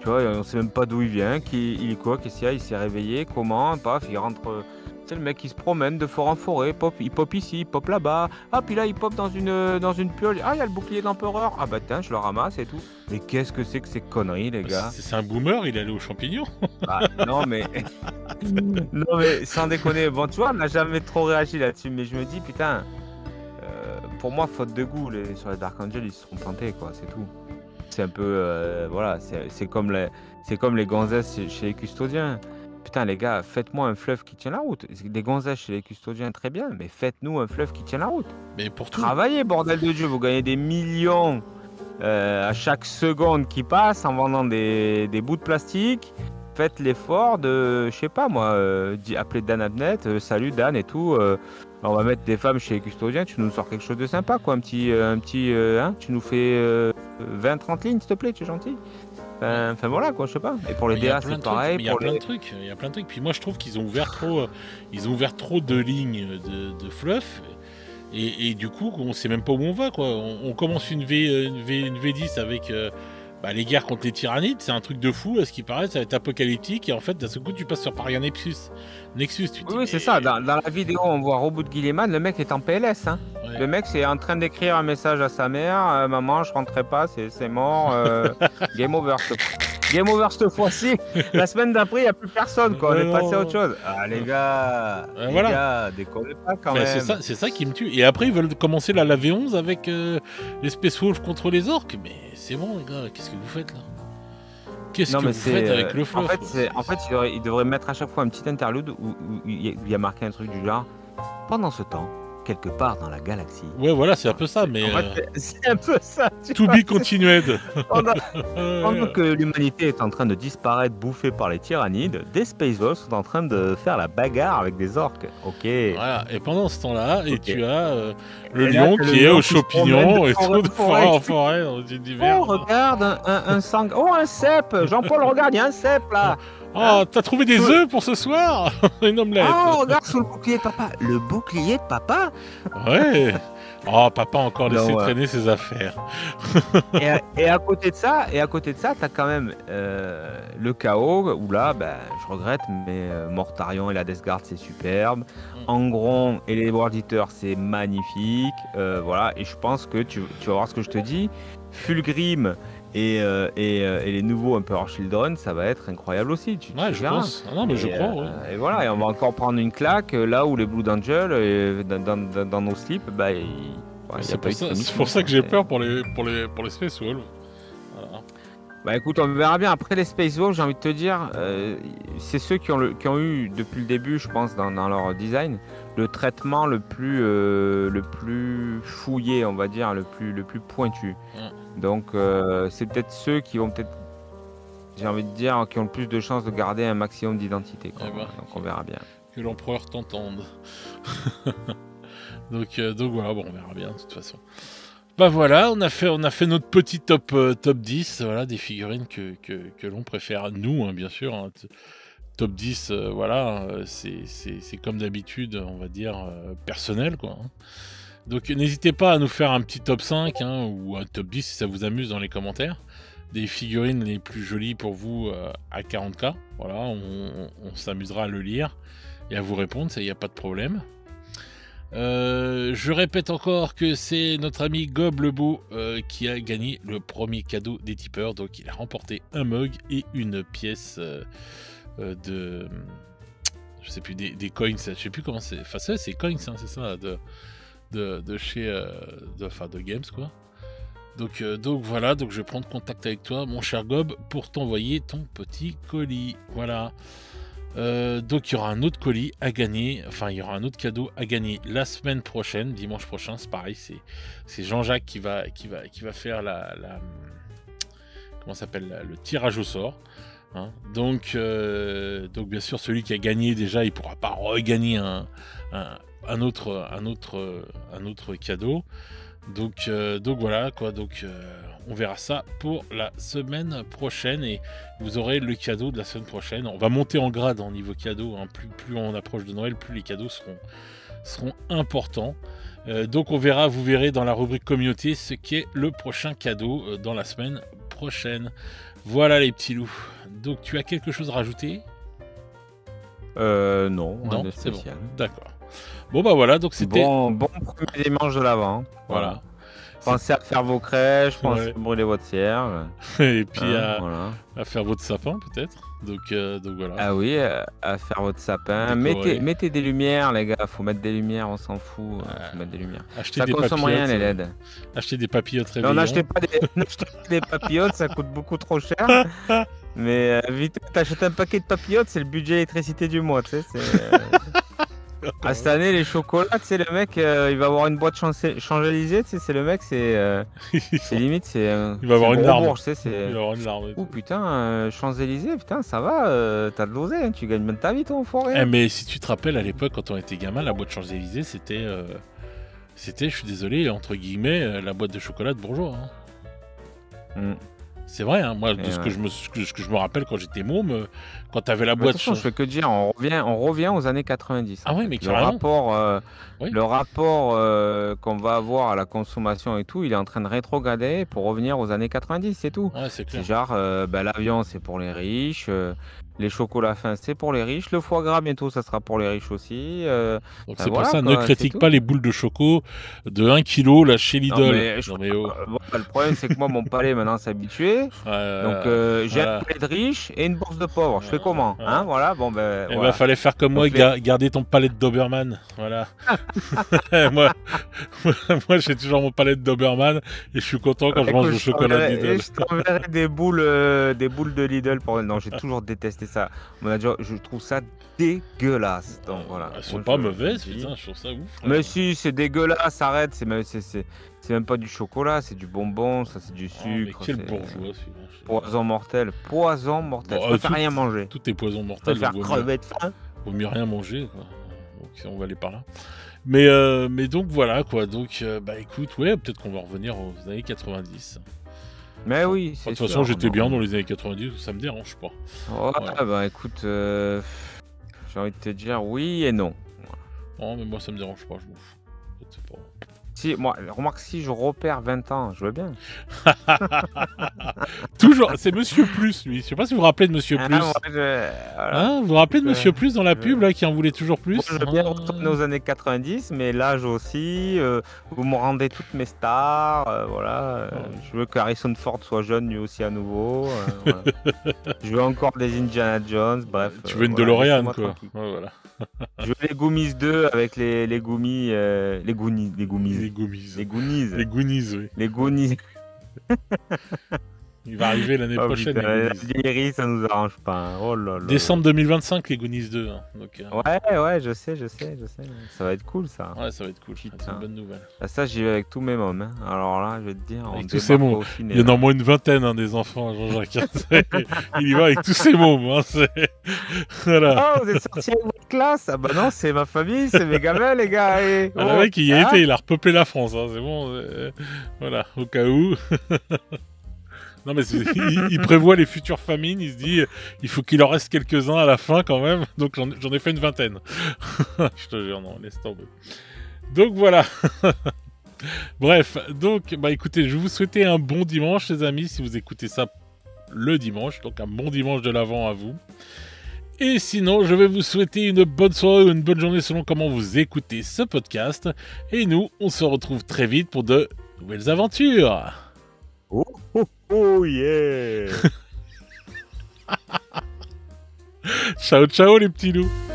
tu vois, on sait même pas d'où il vient, il est quoi, qu'est-ce qu'il y a, il s'est réveillé, comment, paf, il rentre. C'est le mec qui se promène de forêt en forêt, il pop ici, il pop là-bas. Ah, puis là, il pop dans une purge. Ah, il y a le bouclier de l'empereur. Ah, bah tiens, je le ramasse et tout. Mais qu'est-ce que c'est que ces conneries, les gars? C'est un boomer, il est allé aux champignons. Bah, non, mais. Non, mais sans déconner. Bon, tu vois, on n'a jamais trop réagi là-dessus. Mais je me dis, putain, pour moi, faute de goût, sur les Dark Angel, ils se sont plantés, quoi, c'est tout. C'est un peu. Voilà, c'est comme les gonzesses chez les custodiens. Putain, les gars, faites-moi un fleuve qui tient la route. Des gonzesses chez les custodiens, très bien, mais faites-nous un fleuve qui tient la route. Mais pour tout. Travaillez, bordel de Dieu, vous gagnez des millions à chaque seconde qui passe en vendant des bouts de plastique. Faites l'effort de, je sais pas moi, appeler Dan Abnett, salut Dan et tout. On va mettre des femmes chez les custodiens, tu nous sors quelque chose de sympa, quoi. Un petit hein, tu nous fais 20-30 lignes, s'il te plaît, tu es gentil. Enfin voilà quoi, je sais pas. Et pour les DA c'est pareil. Il y a plein de trucs, il y a plein de trucs. Puis moi je trouve qu'ils ont ouvert trop de lignes de fluff. Et du coup on sait même pas où on va quoi. On commence une V10 avec les guerres contre les tyrannides, c'est un truc de fou, à ce qui paraît, ça va être apocalyptique, et en fait, d'un seul coup, tu passes sur Paria Nexus, tu te dis, oui, c'est ça, dans la vidéo, on voit Robot de Guilliman, le mec est en PLS, hein. Ouais. Le mec, c'est en train d'écrire un message à sa mère, maman, je rentrerai pas, c'est mort, game over, cette fois-ci. La semaine d'après, il n'y a plus personne, quoi, on est passé à autre chose. Ah, les gars, décollez pas quand même. C'est ça qui me tue. Et après, ils veulent commencer la V11 avec les Space Wolves contre les orques, mais c'est bon, les gars, qu'est-ce que vous faites là? Qu'est-ce que vous faites avec le fluff? En fait, il devrait mettre à chaque fois un petit interlude où il y a marqué un truc du genre. Pendant ce temps, quelque part dans la galaxie. Ouais, voilà, c'est un peu ça, mais. En fait, c'est un peu ça. To be continued. Pendant que l'humanité est en train de disparaître, bouffée par les tyrannides, des Space Wolves sont en train de faire la bagarre avec des orques. Ok. Voilà, et pendant ce temps-là, et tu as le lion qui est aux champignons et tout, de forêt en forêt, dans une divers. Oh, regarde, un sang. Oh, un cep. Jean-Paul, regarde, il y a un cep là. Oh, t'as trouvé des œufs pour ce soir? Une omelette. Oh, regarde sous le bouclier de papa. Le bouclier de papa? Ouais. Oh, papa a encore laissé traîner ses affaires. et à côté de ça, t'as quand même le chaos où là, je regrette, mais Mortarion et la Death Guard, c'est superbe. Angron et les World Eaters, c'est magnifique. Voilà, et je pense que tu vas voir ce que je te dis. Fulgrim et les nouveaux Emperor Children, ça va être incroyable aussi. Je pense. Ah non, mais je crois. Ouais. Et voilà, et on va encore prendre une claque là où les Blood Angels, dans nos slips, c'est pour ça que j'ai peur pour les Space Wolves. Voilà. Écoute, on verra bien. Après les Space Wolves, j'ai envie de te dire, c'est ceux qui ont eu depuis le début, je pense, dans leur design, le traitement le plus fouillé, on va dire, le plus pointu. Donc c'est peut-être ceux qui vont j'ai envie de dire, qui ont le plus de chances de garder un maximum d'identité. Donc on verra bien. Que l'empereur t'entende. donc voilà, bon, on verra bien de toute façon. Voilà, on a fait notre petit top 10, voilà, des figurines que l'on préfère, nous, hein, bien sûr. Hein, top 10, voilà, c'est comme d'habitude, on va dire, personnel, quoi. Hein. Donc n'hésitez pas à nous faire un petit top 5 ou un top 10 si ça vous amuse dans les commentaires. Des figurines les plus jolies pour vous à 40K. Voilà, on s'amusera à le lire et à vous répondre, ça y a pas de problème. Je répète encore que c'est notre ami Gob le Beau qui a gagné le premier cadeau des tipeurs. Donc il a remporté un mug et une pièce de... Je sais plus, des coins, je sais plus comment c'est... Enfin c'est coins, hein, c'est ça, de chez... de Games, quoi. Donc voilà, donc je vais prendre contact avec toi, mon cher Gob, pour t'envoyer ton petit colis. Voilà. Donc il y aura un autre colis à gagner, enfin il y aura un autre cadeau à gagner la semaine prochaine, dimanche prochain, c'est pareil, c'est Jean-Jacques qui va faire comment s'appelle, le tirage au sort. Hein. Donc bien sûr celui qui a gagné déjà, il pourra pas regagner un autre cadeau. Donc voilà quoi, on verra ça pour la semaine prochaine et vous aurez le cadeau de la semaine prochaine. On va monter en grade en niveau cadeau, hein. Plus on approche de Noël, plus les cadeaux seront importants. Donc on verra, vous verrez dans la rubrique communauté ce qu'est le prochain cadeau dans la semaine prochaine. Voilà les petits loups. Donc tu as quelque chose à rajouter ? Non, rien Non, de c'est bon. spécial. D'accord. Bon bah voilà, donc c'était... Bon premier dimanche de l'Avent. Voilà. Pensez à faire vos crèches, pensez Ouais. à brûler votre cierge. Et puis Voilà. à faire votre sapin peut-être. Donc voilà. Ah oui, à faire votre sapin. Décorer. Mettez des lumières, les gars. Faut mettre des lumières, on s'en fout. Faut mettre des lumières. Acheter Ça des consomme rien, les papillotes, LED. acheter des papillotes Non, réveillons. n'achetez pas des papillotes, ça coûte beaucoup trop cher. Mais vite, t'achètes un paquet de papillotes, c'est le budget électricité du mois, tu sais. Cette année, les chocolats, tu sais, le mec, il va avoir une boîte Champs-Élysées, tu sais, c'est le mec, c'est limite, c'est Il va avoir une larme. Bourges, tu sais, Il va avoir une larme. Oh putain, Champs-Élysées, putain, ça va, t'as de l'oseille, hein, tu gagnes même ta vie, toi, enfoiré. Mais si tu te rappelles, à l'époque, quand on était gamin, la boîte Champs-Élysées, c'était, je suis désolé, entre guillemets, la boîte de chocolat de bourgeois. Hein. C'est vrai, hein, moi, ce que je me rappelle quand j'étais môme, quand t'avais la boîte... Je fais que dire, on revient aux années 90. Ah oui, mais carrément. Le rapport qu'on va avoir à la consommation et tout, il est en train de rétrograder pour revenir aux années 90, c'est tout. Ouais, c'est clair. C'est genre, l'avion, c'est pour les riches, les chocolats fins, c'est pour les riches, le foie gras, bientôt, ça sera pour les riches aussi. Donc c'est pour ça, ne critique pas les boules de choco de 1 kg là, chez Lidl. Le problème, c'est que moi, mon palais, maintenant, s'est habitué. Donc, j'ai un palais de riche et une bourse de pauvres. Je fais comment hein, voilà, bon, voilà. Fallait faire comme moi, garder ton palais de Doberman. Voilà. moi, j'ai toujours mon palais de Doberman et je suis content quand je mange du chocolat de Lidl. Je t'enverrai des boules de Lidl. Non, j'ai toujours détesté ça. Je trouve ça dégueulasse. Donc, voilà. Elles sont pas mauvaises, putain, je trouve ça ouf. Mais si, c'est dégueulasse, arrête. C'est même pas du chocolat, c'est du bonbon, ça c'est du sucre. Quel bourgeois celui-là. Poison mortel. Je préfère rien manger. Tout est poison mortel. Je préfère crever de faim. Vaut mieux rien manger, quoi. Donc on va aller par là. Mais donc voilà, quoi. Donc écoute, ouais, peut-être qu'on va revenir aux années 90. Mais oui, c'est de toute façon, j'étais bien dans les années 90, ça me dérange pas. Ouais, écoute, j'ai envie de te dire oui et non. Non, mais moi ça me dérange pas, je m'en fous. C'est pas... Si, moi, remarque, si je repère 20 ans, je veux bien. Toujours, c'est Monsieur Plus, lui. Je sais pas si vous vous rappelez de Monsieur Plus. Hein, vous vous rappelez de Monsieur Plus dans la pub, là, qui en voulait toujours plus? Moi, je veux bien retourner aux années 90, mais l'âge aussi. Vous me rendez toutes mes stars. Voilà. Je veux que Harrison Ford soit jeune, lui aussi, à nouveau. Voilà. Je veux encore des Indiana Jones, bref. Tu veux une DeLorean, quoi. Ouais, voilà. Je veux les Goonies 2 avec les Goonies. Les Goonies. Les Goonies. Les Goonies. Les Goonies, oui. Les Goonies. Il va arriver l'année prochaine. Putain, la vieillerie, ça nous arrange pas. Hein. Oh là là. Décembre 2025, les Goonies 2. Hein. Donc, ouais, je sais. Ça va être cool, ça. Ouais, ça va être cool. C'est une bonne nouvelle. Ça, j'y vais avec tous mes mômes. Hein. Alors là, je vais te dire. Avec tous ses mômes. Il y en a au moins une vingtaine, hein, des enfants, Jean-Jacques. Il y va avec tous ses mômes. Hein. Voilà. Oh, vous êtes sortis avec votre classe? Ah bah non, c'est ma famille, c'est mes gamins, les gars. Et... le mec, il y a été, il a repeuplé la France. Hein. C'est bon. Voilà, au cas où. Non mais il prévoit les futures famines, il se dit il faut qu'il en reste quelques-uns à la fin quand même, donc j'en ai fait une vingtaine. Je te jure, non, laisse tomber. Donc voilà. Bref, donc écoutez, je vais vous souhaiter un bon dimanche les amis, si vous écoutez ça le dimanche, donc un bon dimanche de l'Avent à vous. Et sinon, je vais vous souhaiter une bonne soirée ou une bonne journée selon comment vous écoutez ce podcast. Et nous, on se retrouve très vite pour de nouvelles aventures. Oh yeah. Ciao ciao les petits loups.